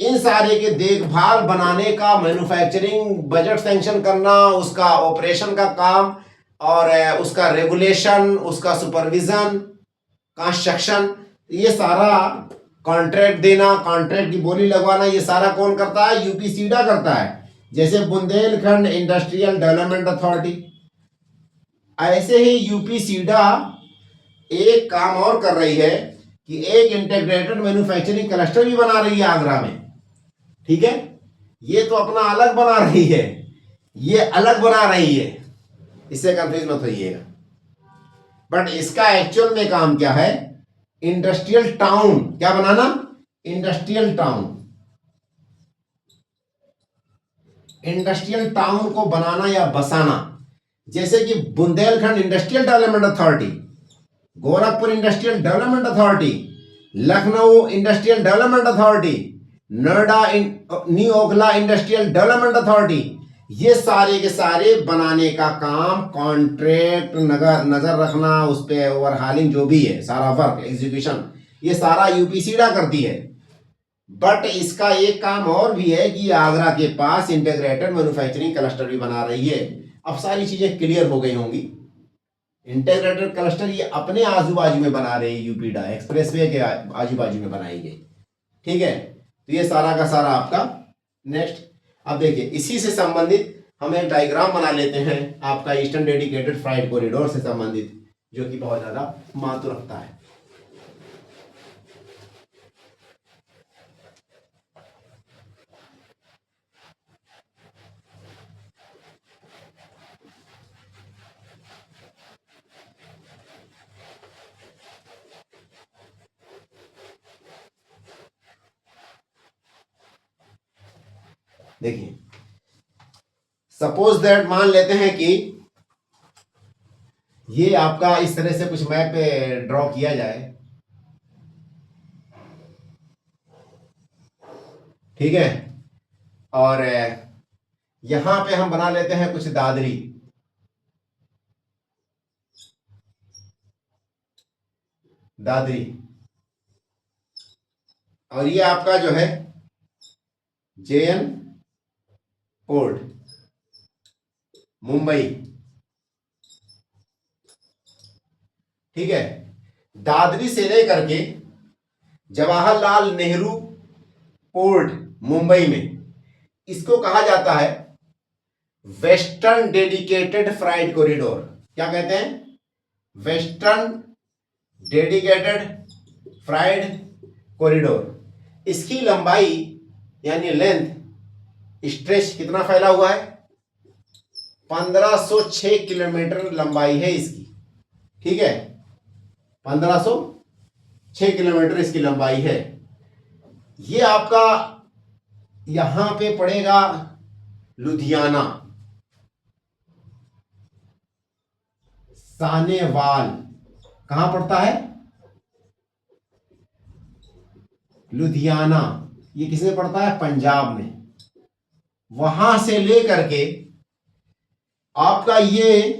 इन सारे के देखभाल बनाने का, मैन्युफैक्चरिंग बजट सैंक्शन करना, उसका ऑपरेशन का काम और उसका रेगुलेशन, उसका सुपरविजन, कंस्ट्रक्शन, ये सारा कॉन्ट्रैक्ट देना, कॉन्ट्रैक्ट की बोली लगवाना, ये सारा कौन करता है? यूपी सीडा करता है। जैसे बुंदेलखंड इंडस्ट्रियल डेवलपमेंट अथॉरिटी, ऐसे ही यूपी सीडा एक काम और कर रही है कि एक इंटीग्रेटेड मैन्युफैक्चरिंग क्लस्टर भी बना रही है आगरा में। ठीक है, ये तो अपना अलग बना रही है, ये अलग बना रही है, इससे कंफ्यूज मत होइएगा। बट इसका एक्चुअल में काम क्या है? इंडस्ट्रियल टाउन क्या बनाना? इंडस्ट्रियल टाउन, इंडस्ट्रियल टाउन को बनाना या बसाना। जैसे कि Bundelkhand industrial development authority, Gorakhpur industrial development authority, Lucknow industrial development authority, Noida new Okhla industrial development authority, ये सारे के सारे बनाने का काम, कॉन्ट्रैक्ट, नजर रखना, उस पर ओवरहालिंग, जो भी है सारा वर्क एग्जीक्यूशन, ये सारा यूपी सीडा करती है। बट इसका एक काम और भी है कि आगरा के पास इंटीग्रेटेड मैन्युफैक्चरिंग क्लस्टर भी बना रही है। अब सारी चीजें क्लियर हो गई होंगी। इंटीग्रेटेड क्लस्टर ये अपने आजू बाजू में बना रही है, यूपीडा एक्सप्रेसवे के आजू बाजू में बनाई गई। ठीक है, तो ये सारा का सारा आपका। नेक्स्ट, अब देखिए इसी से संबंधित हम एक डायग्राम बना लेते हैं आपका ईस्टर्न डेडिकेटेड फ्राइट कॉरिडोर से संबंधित, जो कि बहुत ज्यादा महत्व रखता है। देखिए, सपोज दैट मान लेते हैं कि ये आपका इस तरह से कुछ मैप ड्रॉ किया जाए, ठीक है। और यहां पे हम बना लेते हैं कुछ दादरी, दादरी, और ये आपका जो है JN पोर्ट, मुंबई, ठीक है। दादरी से लेकर के जवाहरलाल नेहरू पोर्ट मुंबई में, इसको कहा जाता है वेस्टर्न डेडिकेटेड फ्राइट कॉरिडोर। क्या कहते हैं? Western dedicated fried corridor. इसकी लंबाई यानी लेंथ, स्ट्रेच कितना फैला हुआ है? 1506 किलोमीटर लंबाई है इसकी, ठीक है। 1506 किलोमीटर इसकी लंबाई है। ये आपका यहां पे पड़ेगा लुधियाना, सानेवाल कहां पड़ता है? लुधियाना। ये किसमें पड़ता है? पंजाब में। वहां से लेकर के आपका ये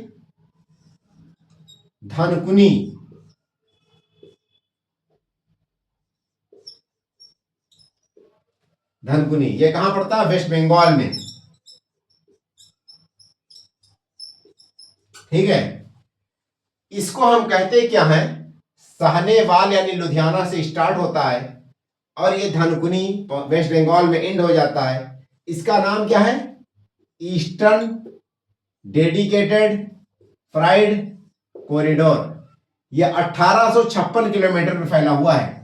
धनकुनी, धनकुनी ये कहां पड़ता है? वेस्ट बंगाल में, ठीक है। इसको हम कहते क्या है? साहनेवाल यानी लुधियाना से स्टार्ट होता है और ये धनकुनी वेस्ट बंगाल में एंड हो जाता है। इसका नाम क्या है? Eastern dedicated fried corridor. यह 1856 किलोमीटर में फैला हुआ है।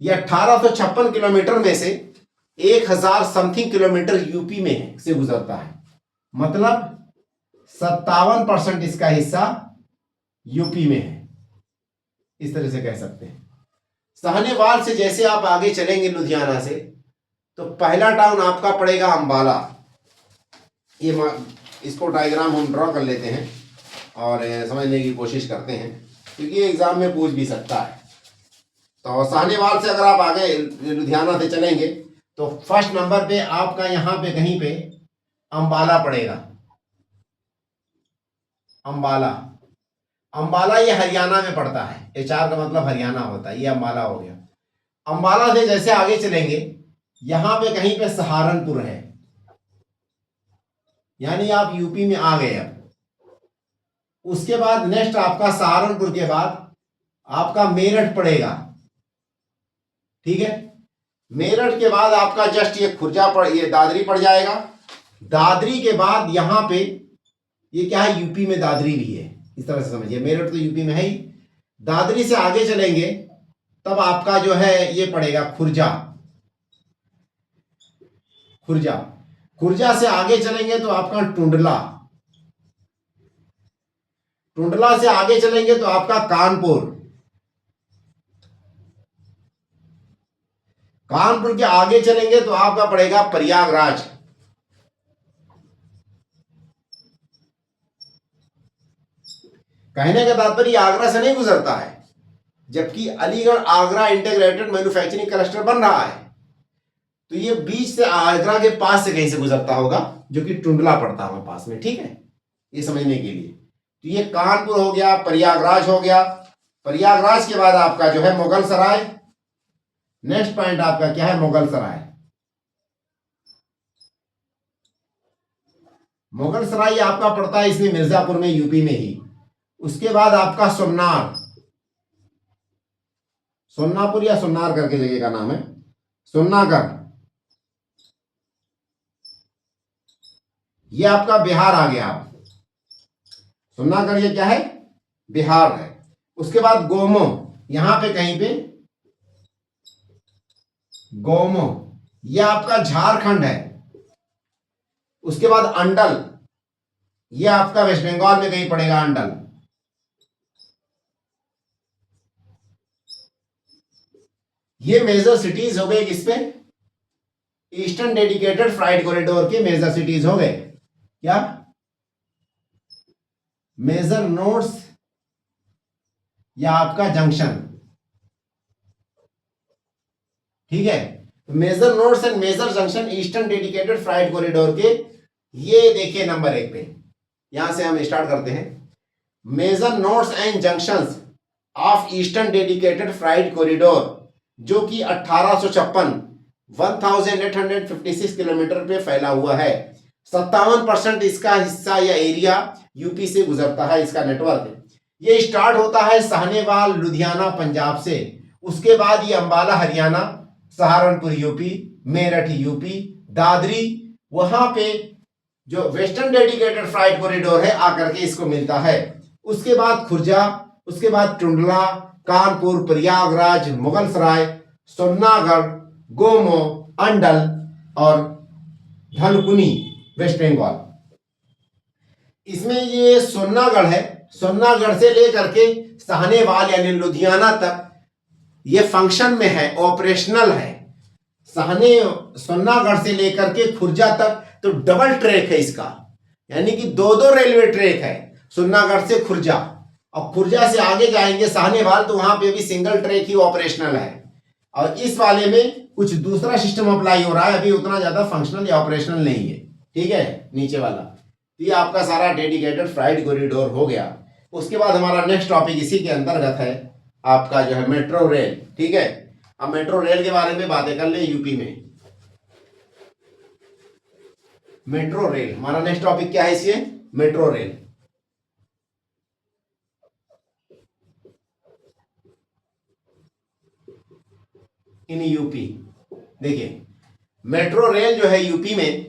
यह 1856 किलोमीटर में से 1000 समथिंग किलोमीटर यूपी में से गुजरता है। मतलब 57% इसका हिस्सा यूपी में है, इस तरह से कह सकते हैं। साहनेवाल से जैसे आप आगे चलेंगे लुधियाना से, तो पहला टाउन आपका पड़ेगा अंबाला। ये इसको डायग्राम हम ड्रॉ कर लेते हैं और समझने की कोशिश करते हैं, क्योंकि एग्जाम में पूछ भी सकता है। तो साहनेवाल से अगर आप आगे लुधियाना से चलेंगे तो फर्स्ट नंबर पे आपका यहां पे कहीं पे अंबाला पड़ेगा। अंबाला, अंबाला ये हरियाणा में पड़ता है। HR का मतलब हरियाणा होता है। ये अंबाला हो गया। अंबाला से जैसे आगे चलेंगे, यहां पे कहीं पे सहारनपुर है, यानी आप यूपी में आ गए। अब उसके बाद नेक्स्ट आपका सहारनपुर के बाद आपका मेरठ पड़ेगा, ठीक है। मेरठ के बाद आपका जस्ट ये खुर्जा ये दादरी पड़ जाएगा। दादरी के बाद यहां पे ये क्या है? यूपी में दादरी भी है, इस तरह से समझिए। मेरठ तो यूपी में है ही। दादरी से आगे चलेंगे तब आपका जो है ये पड़ेगा खुर्जा, खुर्जा। खुर्जा से आगे चलेंगे तो आपका टुंडला, टुंडला से आगे चलेंगे तो आपका कानपुर, कानपुर के आगे चलेंगे तो आपका पड़ेगा प्रयागराज। कहने का तात्पर्य आगरा से नहीं गुजरता है, जबकि Aligarh Agra integrated manufacturing cluster बन रहा है, तो ये बीच से आगरा के पास से कहीं से गुजरता होगा, जो कि टुंडला पड़ता है पास में, ठीक है। ये समझने के लिए तो ये कानपुर हो गया, प्रयागराज हो गया। प्रयागराज के बाद आपका जो है मुगल सराय। नेक्स्ट पॉइंट आपका क्या है? मुगल सराय। मुगल सराय आपका पड़ता है इसमें मिर्जापुर में, यूपी में ही। उसके बाद आपका सोमनार, सोनापुर या सोनार करके जगह का नाम है, सोनागढ़। ये आपका बिहार आ गया। सोनागढ़ ये क्या है? बिहार है। उसके बाद गोमो, यहां पे कहीं पे गोमो, ये आपका झारखंड है। उसके बाद अंडल, ये आपका वेस्ट बंगाल में कहीं पड़ेगा अंडल। ये मेजर सिटीज हो गए किस पे, ईस्टर्न डेडिकेटेड फ्राइट कॉरिडोर के मेजर सिटीज हो गए। क्या, मेजर नोड्स या आपका जंक्शन, ठीक है। Major nodes and major junction eastern dedicated freight corridor के, ये देखिए नंबर 1 पे, यहां से हम स्टार्ट करते हैं। Major nodes and junctions of eastern dedicated freight corridor, जो कि 1856 किलोमीटर पे फैला हुआ है। 57% इसका हिस्सा या एरिया यूपी से गुजरता है, इसका नेटवर्क। ये स्टार्ट होता है साहनेवाल लुधियाना पंजाब से, उसके बाद ये अंबाला हरियाणा, सहारनपुर यूपी, मेरठ यूपी, दादरी, वहां पे जो वेस्टर्न डेडिकेटेड फ्राइट कॉरिडोर है आकर के इसको मिलता है। उसके बाद खुर्जा, उसके बाद टुंडला, कानपुर, प्रयागराज, मुगलसराय, सोन्नागढ़, गोमो, अंडल और धनकुनी, वेस्ट बंगाल। इसमें ये सोन्नागढ़ है, सोन्नागढ़ से लेकर के साहनेवाल यानी लुधियाना तक ये फंक्शन में है, ऑपरेशनल है। सोन्नागढ़ से लेकर के खुर्जा तक तो डबल ट्रैक है इसका, यानी कि दो दो रेलवे ट्रैक है, सोन्नागढ़ से खुर्जा। और खुर्जा से आगे जाएंगे साहनेवाल तो वहां पे भी सिंगल ट्रैक ही ऑपरेशनल है। और इस वाले में कुछ दूसरा सिस्टम अप्लाई हो रहा है, अभी उतना ज्यादा फंक्शनल या ऑपरेशनल नहीं है, ठीक है। नीचे वाला ये आपका सारा डेडिकेटेड फ्राइट कॉरिडोर हो गया। उसके बाद हमारा नेक्स्ट टॉपिक इसी के अंतर्गत है आपका जो है मेट्रो रेल, ठीक है। अब मेट्रो रेल के बारे में बातें कर ले। यूपी में मेट्रो रेल, हमारा नेक्स्ट टॉपिक क्या है इससे, मेट्रो रेल। इन यूपी देखिए, मेट्रो रेल जो है यूपी में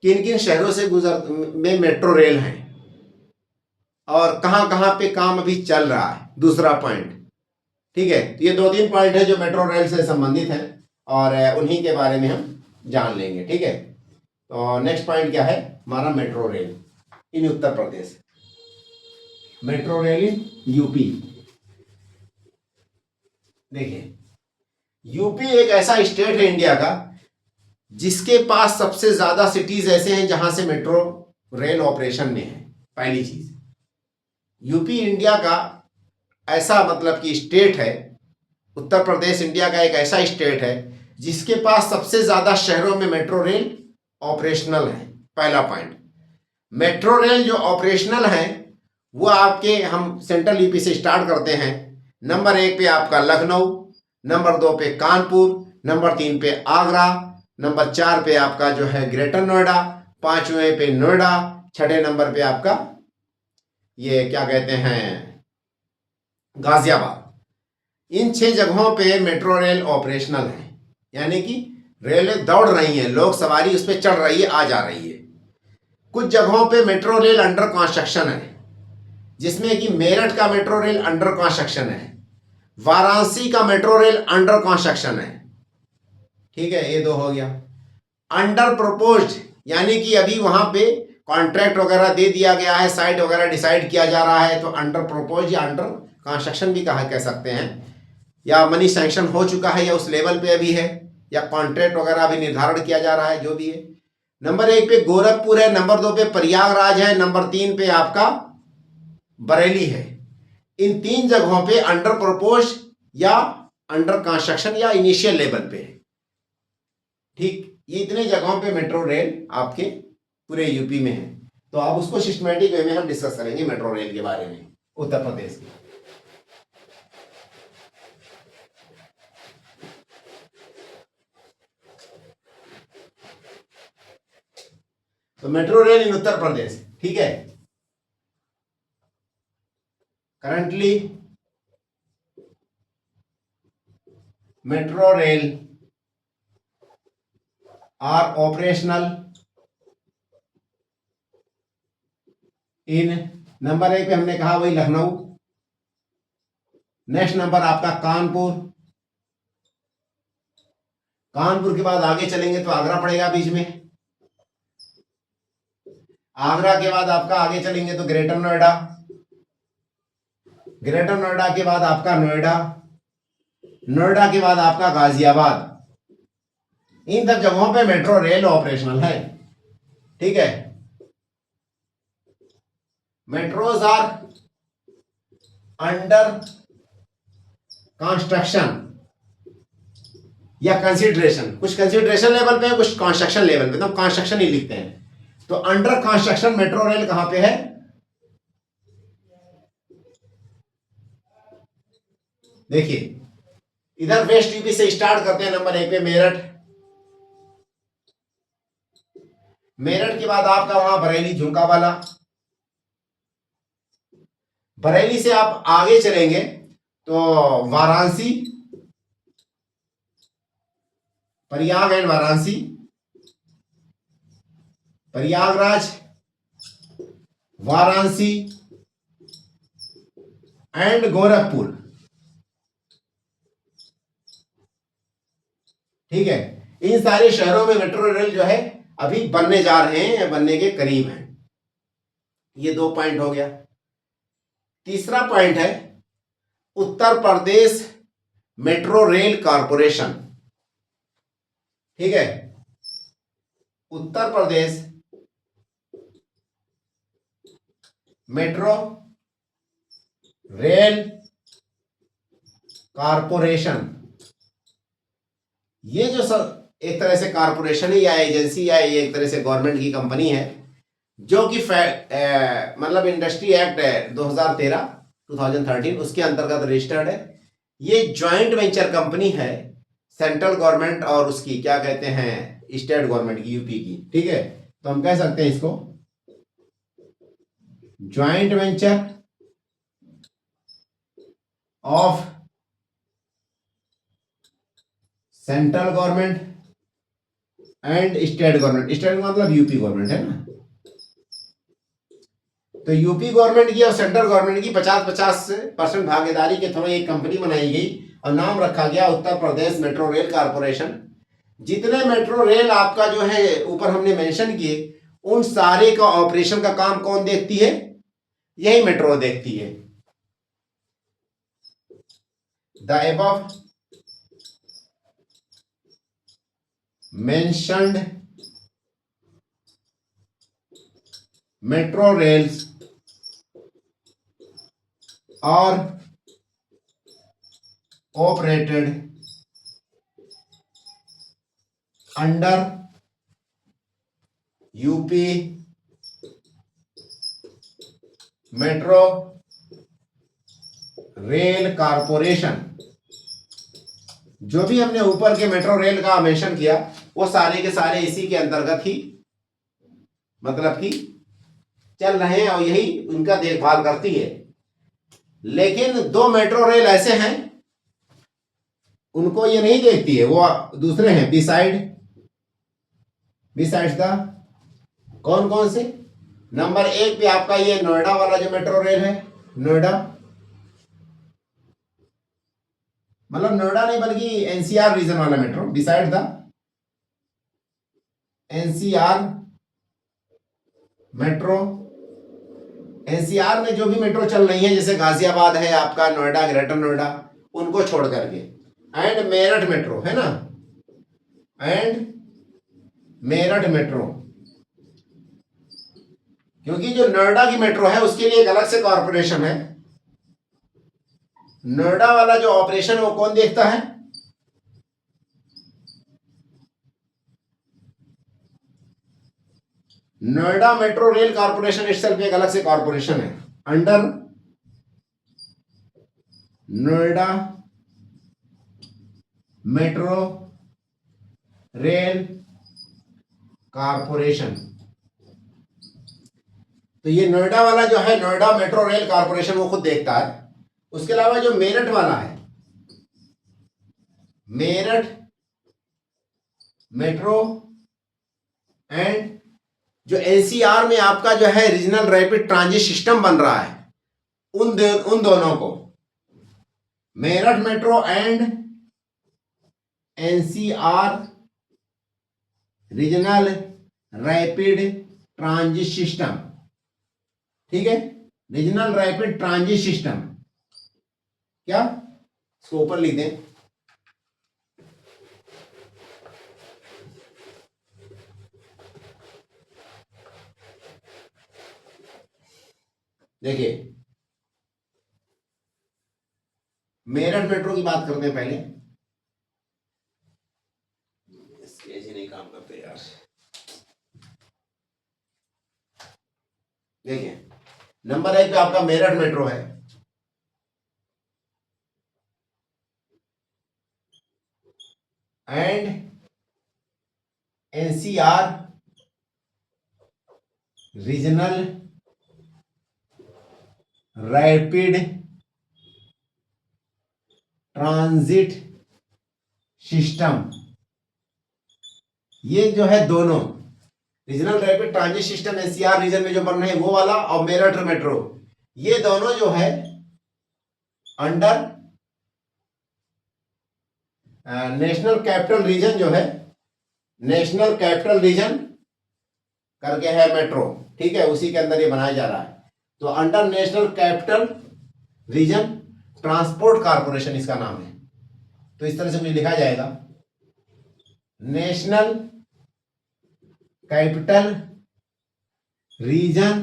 किन किन शहरों से गुजर में मेट्रो रेल है और कहां कहां पे काम अभी चल रहा है, दूसरा पॉइंट, ठीक है। ये 2-3 पॉइंट है जो मेट्रो रेल से संबंधित है और उन्हीं के बारे में हम जान लेंगे, ठीक है। तो नेक्स्ट पॉइंट क्या है हमारा, metro rail in Uttar Pradesh, metro rail in UP. देखिए, यूपी एक ऐसा स्टेट है इंडिया का जिसके पास सबसे ज्यादा सिटीज ऐसे हैं जहां से मेट्रो रेल ऑपरेशन में है। पहली चीज, यूपी इंडिया का ऐसा मतलब कि स्टेट है, उत्तर प्रदेश इंडिया का एक ऐसा स्टेट है जिसके पास सबसे ज्यादा शहरों में मेट्रो रेल ऑपरेशनल है। पहला पॉइंट, मेट्रो रेल जो ऑपरेशनल है वो आपके, हम सेंट्रल यूपी से स्टार्ट करते हैं। नंबर 1 पे आपका लखनऊ, नंबर 2 पे कानपुर, नंबर 3 पे आगरा, नंबर 4 पे आपका जो है ग्रेटर नोएडा, 5वें पे नोएडा, 6ठे नंबर पे आपका ये क्या कहते हैं गाजियाबाद। इन 6 जगहों पे मेट्रो रेल ऑपरेशनल है, यानी कि रेलें दौड़ रही हैं, लोग सवारी उस पर चढ़ रही है, आ जा रही है। कुछ जगहों पे मेट्रो रेल अंडर कंस्ट्रक्शन है, जिसमें कि मेरठ का मेट्रो रेल अंडर कंस्ट्रक्शन है, वाराणसी का मेट्रो रेल अंडर कंस्ट्रक्शन है, ठीक है। ये 2 हो गया। अंडर प्रपोज्ड यानी कि अभी वहां पे कॉन्ट्रैक्ट वगैरह दे दिया गया है, साइट वगैरह डिसाइड किया जा रहा है, तो अंडर प्रपोज या अंडर कंस्ट्रक्शन भी कह सकते हैं। या मनी सैंक्शन हो चुका है या उस लेवल पे अभी है, या कॉन्ट्रैक्ट वगैरह अभी निर्धारण किया जा रहा है, जो भी है। नंबर 1 पे गोरखपुर है, नंबर 2 पे प्रयागराज है, नंबर 3 पे आपका बरेली है। इन 3 जगहों पे अंडर प्रपोज या अंडर कंस्ट्रक्शन या इनिशियल लेवल पे, ठीक। ये इतने जगहों पे मेट्रो रेल आपके पूरे यूपी में है। तो आप उसको सिस्टमैटिक वे में हम डिस्कस करेंगे मेट्रो रेल के बारे में उत्तर प्रदेश की। तो मेट्रो रेल इन उत्तर प्रदेश, ठीक है। Currently metro rail are operational in, number 1 पे हमने कहा वही लखनऊ, नेक्स्ट नंबर आपका कानपुर, कानपुर के बाद आगे चलेंगे तो आगरा पड़ेगा बीच में, आगरा के बाद आपका आगे चलेंगे तो ग्रेटर नोएडा, ग्रेटर नोएडा के बाद आपका नोएडा, नोएडा के बाद आपका गाजियाबाद, इन सब जगहों पे मेट्रो रेल ऑपरेशनल है। ठीक है, मेट्रोज आर अंडर कंस्ट्रक्शन या कंसिडरेशन, कुछ कंसिडरेशन लेवल पे है, कुछ कंस्ट्रक्शन लेवल पे, तो कंस्ट्रक्शन ही लिखते हैं। तो अंडर कंस्ट्रक्शन मेट्रो रेल कहां पे है? देखिए, इधर वेस्ट यूपी से स्टार्ट करते हैं। नंबर 1 पे मेरठ, मेरठ के बाद आपका वहां बरेली झुमकावाला, बरेली से आप आगे चलेंगे तो वाराणसी, प्रयाग एंड वाराणसी, प्रयागराज, वाराणसी एंड गोरखपुर। ठीक है, इन सारे शहरों में मेट्रो रेल जो है अभी बनने जा रहे हैं, बनने के करीब हैं। ये 2 पॉइंट हो गया। तीसरा पॉइंट है उत्तर प्रदेश मेट्रो रेल कॉरपोरेशन। ठीक है, उत्तर प्रदेश मेट्रो रेल कॉरपोरेशन, ये जो एक तरह से कॉरपोरेशन है या एजेंसी या एक तरह से गवर्नमेंट की कंपनी है, जो कि मतलब इंडस्ट्री एक्ट है 2013 उसके अंतर्गत रजिस्टर्ड है। ये ज्वाइंट वेंचर कंपनी है सेंट्रल गवर्नमेंट और उसकी क्या कहते हैं स्टेट गवर्नमेंट की, यूपी की। ठीक है, तो हम कह सकते हैं इसको joint venture of central government and state government. State मतलब यूपी गवर्नमेंट है ना, तो यूपी गवर्नमेंट की और सेंट्रल गवर्नमेंट की 50-50% भागीदारी के थ्रू एक कंपनी बनाई गई और नाम रखा गया Uttar Pradesh metro rail corporation. जितने मेट्रो रेल आपका जो है ऊपर हमने मेंशन किए, उन सारे का ऑपरेशन का काम कौन देखती है? यही मेट्रो देखती है। The above mentioned metro rails are operated under UP metro rail corporation. जो भी हमने ऊपर के मेट्रो रेल का मेंशन किया वो सारे के सारे इसी के अंतर्गत ही मतलब कि चल रहे हैं और यही उनका देखभाल करती है। लेकिन 2 मेट्रो रेल ऐसे हैं उनको ये नहीं देखती है, वो दूसरे हैं बिसाइड्स द कौन कौन से? नंबर 1 पे आपका ये नोएडा वाला जो मेट्रो रेल है, नोएडा मतलब नोएडा नहीं बल्कि एनसीआर रीजन वाला metro, beside the NCR metro. NCR में जो भी मेट्रो चल रही है जैसे गाजियाबाद है आपका, नोएडा, ग्रेटर नोएडा, उनको छोड़ करके, एंड मेरठ मेट्रो है ना, एंड मेरठ मेट्रो, क्योंकि जो नोएडा की मेट्रो है उसके लिए एक अलग से कॉरपोरेशन है। नोएडा वाला जो ऑपरेशन है वो कौन देखता है? Noida metro rail corporation itself एक अलग से कॉरपोरेशन है under Noida metro rail corporation. तो ये नोएडा वाला जो है नोएडा मेट्रो रेल कॉरपोरेशन वो खुद देखता है। उसके अलावा जो मेरठ वाला है, मेरठ मेट्रो एंड जो एनसीआर में आपका जो है रीजनल रैपिड ट्रांजिट सिस्टम बन रहा है, उन दोनों को Meerut metro and NCR regional rapid transit system. ठीक है, रीजनल रैपिड ट्रांजिट सिस्टम क्या, इसको ऊपर लिख दें, देखिए, मेरठ मेट्रो की बात करते हैं पहले। स्केच ही नहीं काम करते यार। देखिए, नंबर 1 पे आपका मेरठ मेट्रो है। And NCR regional rapid transit system, ये जो है दोनों regional rapid transit system NCR region में जो बन रहे हैं वो वाला, और मेरठ मेट्रो, ये दोनों जो है अंडर नेशनल कैपिटल रीजन, जो है नेशनल कैपिटल रीजन करके है मेट्रो, ठीक है, उसी के अंदर ये बनाया जा रहा है। तो under national capital region transport corporation इसका नाम है। तो इस तरह से मुझे लिखा जाएगा, national capital region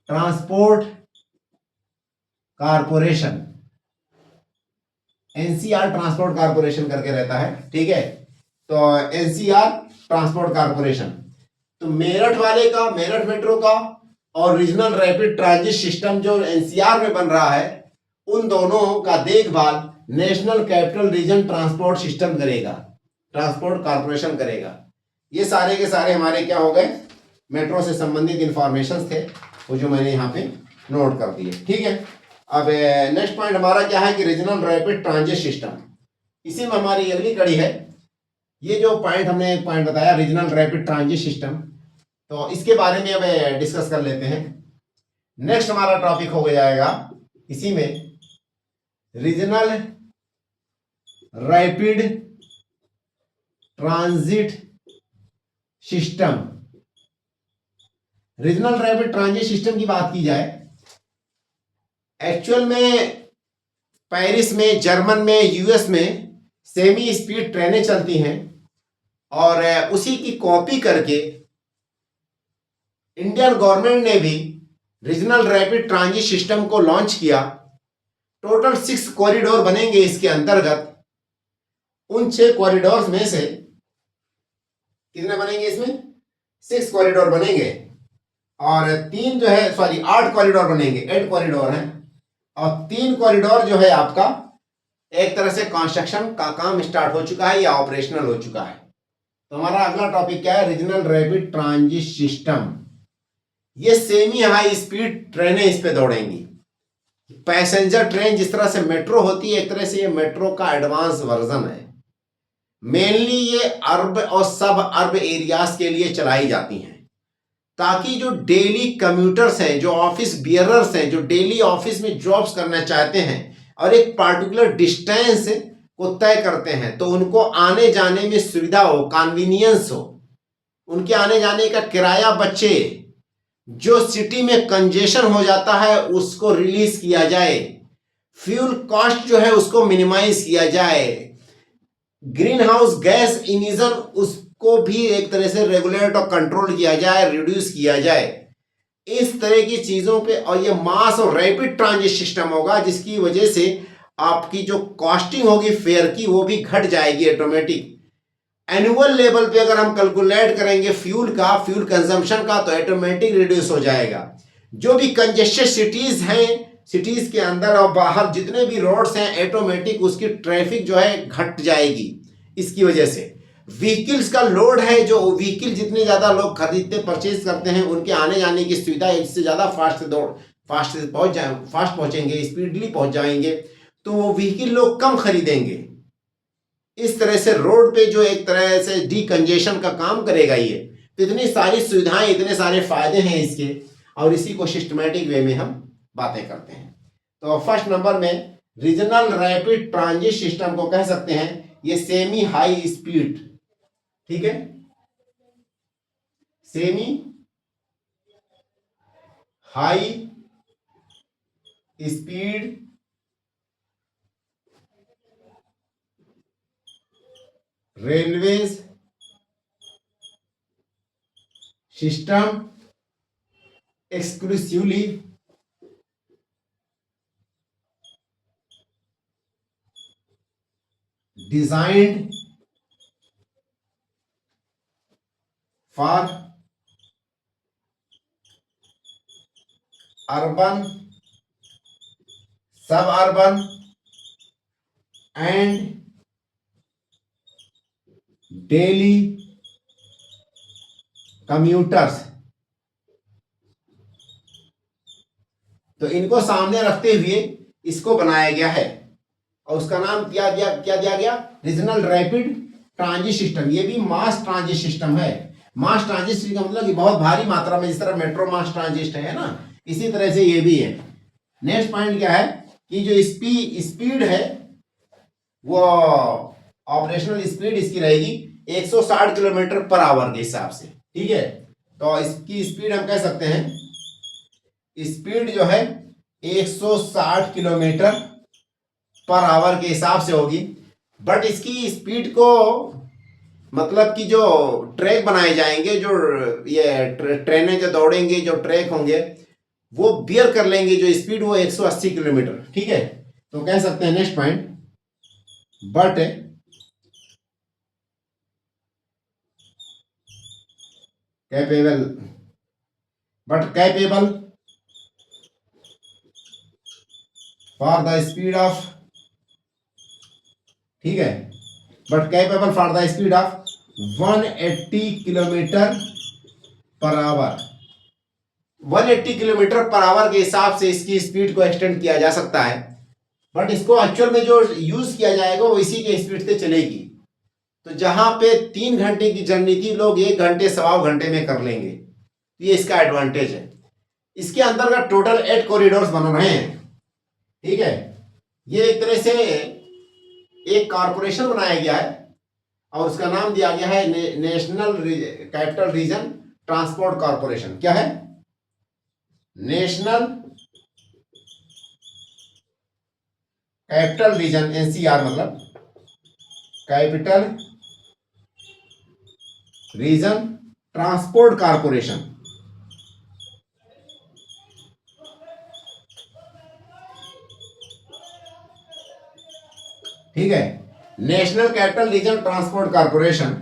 transport corporation, NCR transport corporation करके रहता है, ठीक है। तो एनसीआर ट्रांसपोर्ट कारपोरेशन, तो मेरठ वाले का, मेरठ मेट्रो का और रीजनल रैपिड ट्रांजिट सिस्टम जो एनसीआर में बन रहा है, उन दोनों का देखभाल national capital region transport system करेगा, ट्रांसपोर्ट कारपोरेशन करेगा। ये सारे के सारे हमारे क्या हो गए, मेट्रो से संबंधित इंफॉर्मेशन थे, वो जो मैंने यहाँ पे नोट कर दिए, ठीक है। अब नेक्स्ट पॉइंट हमारा क्या है कि रीजनल रैपिड ट्रांजिट सिस्टम, इसी में हमारी अगली कड़ी है। ये जो पॉइंट हमने एक पॉइंट बताया रीजनल रैपिड ट्रांजिट सिस्टम, तो इसके बारे में अब डिस्कस कर लेते हैं। नेक्स्ट हमारा टॉपिक हो जाएगा इसी में, regional rapid transit system. Regional rapid transit system की बात की जाए, एक्चुअल में पेरिस में, जर्मन में, यूएस में सेमी स्पीड ट्रेनें चलती हैं, और उसी की कॉपी करके इंडियन गवर्नमेंट ने भी रीजनल रैपिड ट्रांजिट सिस्टम को लॉन्च किया। टोटल 6 कॉरिडोर बनेंगे इसके अंतर्गत। उन 6 कॉरिडोर में से कितने बनेंगे, इसमें 6 कॉरिडोर बनेंगे, और 3 जो है, सॉरी 8 कॉरिडोर बनेंगे, 8 कॉरिडोर हैं, और 3 कॉरिडोर जो है आपका एक तरह से कंस्ट्रक्शन का काम स्टार्ट हो चुका है या ऑपरेशनल हो चुका है। तो हमारा अगला टॉपिक क्या है, रीजनल रैपिड ट्रांजिट सिस्टम। ये सेमी हाई स्पीड ट्रेनें इस पे दौड़ेंगी। पैसेंजर ट्रेन जिस तरह से मेट्रो होती है, एक तरह से ये मेट्रो का एडवांस वर्जन है। मेनली ये अर्ब और सब अर्ब एरियाज के लिए चलाई जाती हैं, ताकि जो डेली कम्यूटर्स हैं, जो ऑफिस बियरर्स हैं, जो डेली ऑफिस में जॉब्स करना चाहते हैं और एक पार्टिकुलर डिस्टेंस को तय करते हैं, तो उनको आने जाने में सुविधा हो, कन्वीनियंस हो, उनके आने जाने का किराया बचे, जो सिटी में कंजेशन हो जाता है उसको रिलीज किया जाए, फ्यूल कॉस्ट जो है उसको मिनिमाइज किया जाए, ग्रीन हाउस गैस इमिशन उसको भी एक तरह से रेगुलेट और कंट्रोल किया जाए, रिड्यूस किया जाए, इस तरह की चीजों पे। और ये मास और रैपिड ट्रांजिट सिस्टम होगा, जिसकी वजह से आपकी जो कॉस्टिंग होगी फेयर की, वो भी घट जाएगी ऑटोमेटिक। एनुअल लेवल पे अगर हम कैलकुलेट करेंगे फ्यूल का, फ्यूल कंजम्पशन का, तो ऑटोमेटिक रिड्यूस हो जाएगा। जो भी कंजेस्टेड सिटीज हैं, सिटीज के अंदर और बाहर जितने भी रोड्स हैं, ऑटोमेटिक उसकी ट्रैफिक जो है घट जाएगी। इसकी वजह से व्हीकल्स का लोड है, जो व्हीकल जितने ज्यादा लोग खरीदते, परचेज करते हैं, उनके आने जाने की सुविधा इससे ज्यादा फास्ट पहुंचेंगे, स्पीडली पहुंच जाएंगे, तो वो व्हीकल लोग कम खरीदेंगे। इस तरह से रोड पे जो एक तरह से डीकंजेशन का काम करेगा ये। तो इतनी सारी सुविधाएं, इतने सारे फायदे हैं इसके, और इसी को सिस्टमैटिक वे में हम बातें करते हैं। तो फर्स्ट नंबर में रीजनल रैपिड ट्रांजिट सिस्टम को कह सकते हैं ये सेमी हाई स्पीड, ठीक है, semi high speed railways system exclusively designed for urban, suburban and daily commuters। तो इनको सामने रखते हुए इसको बनाया गया है और उसका नाम क्या दिया गया? Regional rapid transit system. ये भी मास ट्रांजिट सिस्टम है। मास ट्रांजिट सिस्टम का मतलब कि बहुत भारी मात्रा में, जिस तरह मेट्रो मास ट्रांजिट है ना, इसी तरह से ये भी है। नेक्स्ट पॉइंट क्या है कि जो स्पीड है वो ऑपरेशनल स्पीड इसकी रहेगी 160 किलोमीटर पर आवर के हिसाब से। ठीक है, तो इसकी स्पीड हम कह सकते हैं, स्पीड जो है 160 किलोमीटर पर आवर के हिसाब से होगी। बट इसकी स्पीड को मतलब कि जो ट्रैक बनाए जाएंगे, जो ये ट्रेनें जो दौड़ेंगे, जो ट्रैक होंगे, वो बियर कर लेंगे जो स्पीड, वो 180 किलोमीटर। ठीक है, तो कह सकते हैं next point, but capable for the speed of, ठीक है, but capable for the speed of 180 kilometre per hour. 180 kilometre per hour के हिसाब से इसकी स्पीड को एक्सटेंड किया जा सकता है। बट इसको एक्चुअल में जो यूज किया जाएगा वो इसी के स्पीड से चलेगी। तो जहां पे 3 घंटे की जर्नी थी, लोग 1 घंटे 1.25 घंटे में कर लेंगे। ये इसका एडवांटेज है। इसके अंतर्गत टोटल 8 कॉरिडोर्स बन रहे हैं। ठीक है, ये एक तरह से एक कॉरपोरेशन बनाया गया है और उसका नाम दिया गया है national capital region transport corporation. क्या है? नेशनल कैपिटल रीजन, एनसीआर मतलब कैपिटल रीजन ट्रांसपोर्ट कॉरपोरेशन। ठीक है, national capital region transport corporation,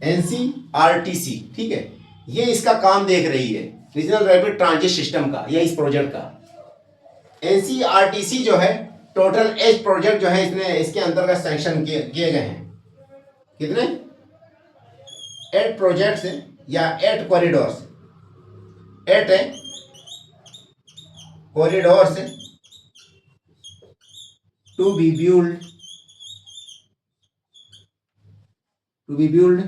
NCRTC. ठीक है, ये इसका काम देख रही है, रीजनल रैपिड ट्रांजिट सिस्टम का, या इस प्रोजेक्ट का। एनसीआरटीसी जो है, टोटल 8 प्रोजेक्ट जो है इसके अंतर्गत सैंक्शन किए गए हैं। कितने? 8 प्रोजेक्ट्स या 8 corridors, 8 corridors to be built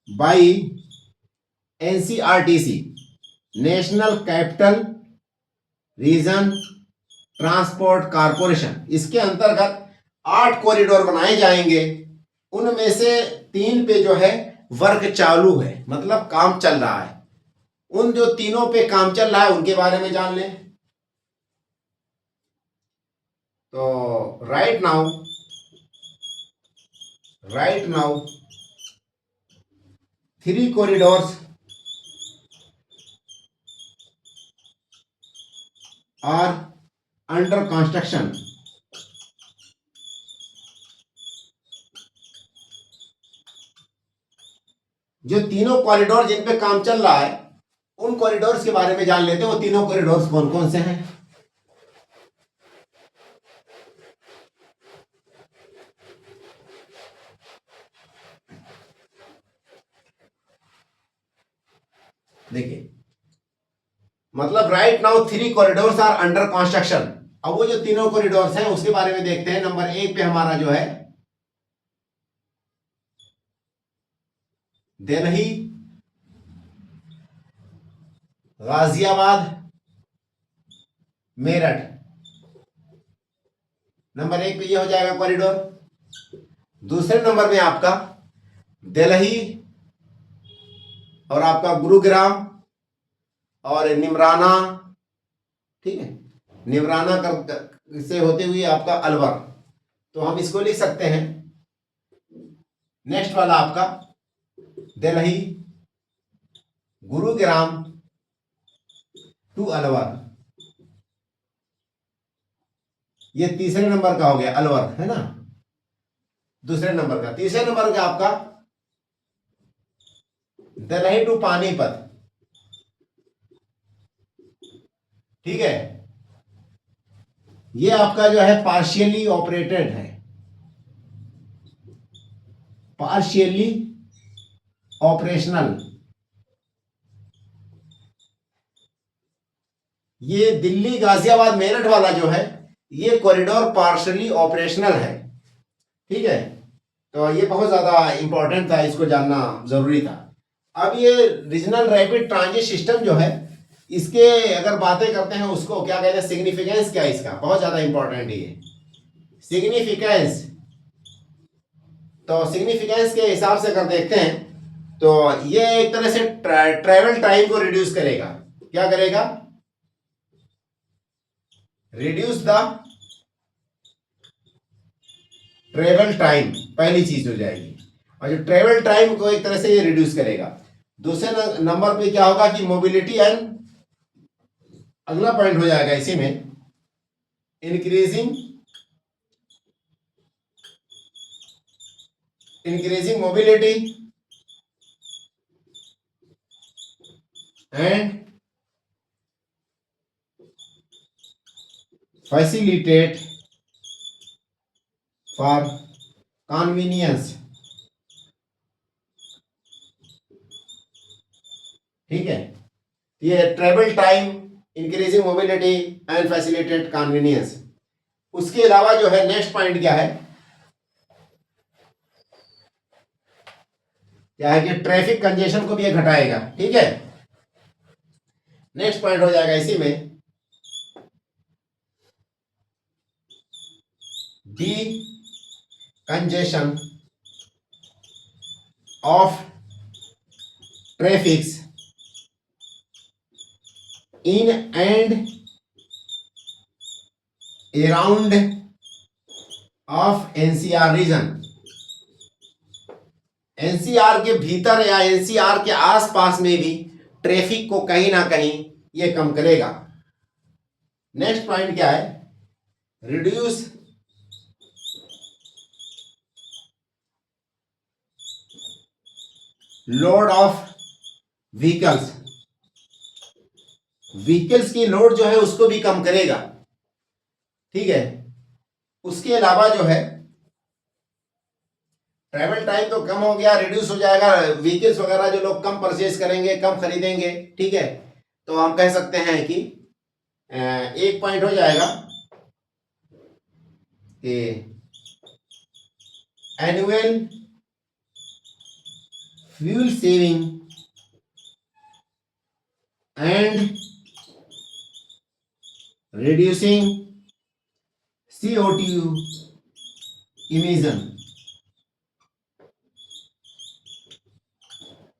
by NCRTC, national capital region transport corporation. इसके अंतर्गत 8 कॉरिडोर बनाए जाएंगे। उनमें से 3 पे जो है वर्क चालू है, मतलब काम चल रहा है। उन जो तीनों पे काम चल रहा है उनके बारे में जान लें। तो right now 3 corridors are under construction. जो तीनों कॉरिडोर जिन पे काम चल रहा है, उन कॉरिडोर्स के बारे में जान लेते हैं। वो तीनों कॉरिडोर्स कौन कौन से हैं? देखिए, मतलब right now 3 corridors are under construction. अब वो जो तीनों कॉरिडोर्स हैं उसके बारे में देखते हैं। नंबर 1 पे हमारा जो है दिल्ली गाजियाबाद मेरठ। नंबर 1 पे ये हो जाएगा कॉरिडोर। दूसरे नंबर में आपका दिल्ली और आपका गुरुग्राम और निमराना। ठीक है, निमराना से होते हुए आपका अलवर। तो हम इसको लिख सकते हैं। नेक्स्ट वाला आपका दिल्ली, गुरुग्राम टू अलवर। ये तीसरे नंबर का हो गया अलवर, है ना, दूसरे नंबर का। तीसरे नंबर का आपका दिल्ली टू पानीपत, ठीक है। ये आपका जो है पार्शियली ऑपरेटेड है, पार्शियली ऑपरेशनल। ये दिल्ली गाजियाबाद मेरठ वाला जो है ये कॉरिडोर पार्शियली ऑपरेशनल है, ठीक है। तो ये बहुत ज्यादा इंपॉर्टेंट था, इसको जानना जरूरी था। अब ये रीजनल रैपिड ट्रांजिट सिस्टम जो है, इसके अगर बातें करते हैं उसको क्या कहते हैं, सिग्निफिकेंस क्या है इसका, बहुत ज्यादा इंपॉर्टेंट है ये सिग्निफिकेंस। तो सिग्निफिकेंस के हिसाब से अगर देखते हैं तो ये एक तरह से ट्रैवल टाइम को रिड्यूस करेगा। क्या करेगा? रिड्यूस द ट्रेवल टाइम, पहली चीज हो जाएगी। और जो ट्रेवल टाइम को एक तरह से ये रिड्यूस करेगा। दूसरे नंबर पे क्या होगा कि मोबिलिटी एंड, अगला पॉइंट हो जाएगा इसी में, increasing mobility and facilitate for convenience, ठीक है। ये travel time, increasing mobility and facilitate convenience. उसके अलावा जो है नेक्स्ट पॉइंट क्या है, क्या है कि ट्रैफिक कंजेशन को भी ये घटाएगा, ठीक है। नेक्स्ट पॉइंट हो जाएगा इसी में, D congestion of traffics in and around of NCR region. NCR के भीतर या एनसीआर के आसपास में भी ट्रैफिक को कहीं ना कहीं ये कम करेगा। नेक्स्ट पॉइंट क्या है, reduce load of vehicles. Vehicles की लोड जो है उसको भी कम करेगा, ठीक है। उसके अलावा जो है ट्रैवल टाइम तो कम हो गया, रिड्यूस हो जाएगा, व्हीकल्स वगैरह जो लोग कम परचेज करेंगे, कम खरीदेंगे, ठीक है। तो हम कह सकते हैं कि एक पॉइंट हो जाएगा कि annual fuel saving and reducing CO2 emission।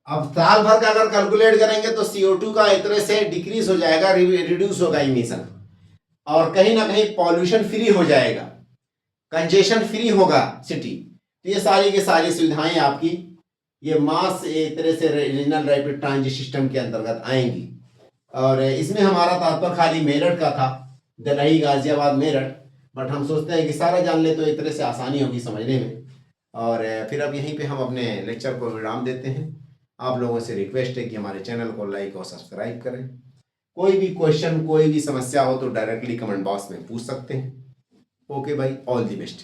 अब साल भर का अगर कैलकुलेट करेंगे तो CO2 का एक तरह से डिक्रीज हो जाएगा, रिड्यूस होगा इमिशन, और कहीं ना कहीं पॉल्यूशन फ्री हो जाएगा, कंजेशन फ्री होगा सिटी। तो ये सारी की सारी सुविधाएं आपकी ये मास एक तरह से रीजनल रैपिड ट्रांजिट सिस्टम के अंतर्गत आएंगी। और इसमें हमारा तात्पर्य खाली मेरठ का था, दिल्ली गाजियाबाद मेरठ, बट हम सोचते हैं कि सारा जान ले तो एक तरह से आसानी होगी समझने में। और फिर अब यहीं पे हम अपने लेक्चर को विराम देते हैं। आप लोगों से रिक्वेस्ट है कि हमारे चैनल को लाइक और सब्सक्राइब करें। कोई भी क्वेश्चन, कोई भी समस्या हो तो डायरेक्टली कमेंट बॉक्स में पूछ सकते हैं। ओके भाई, ऑल दी बेस्ट।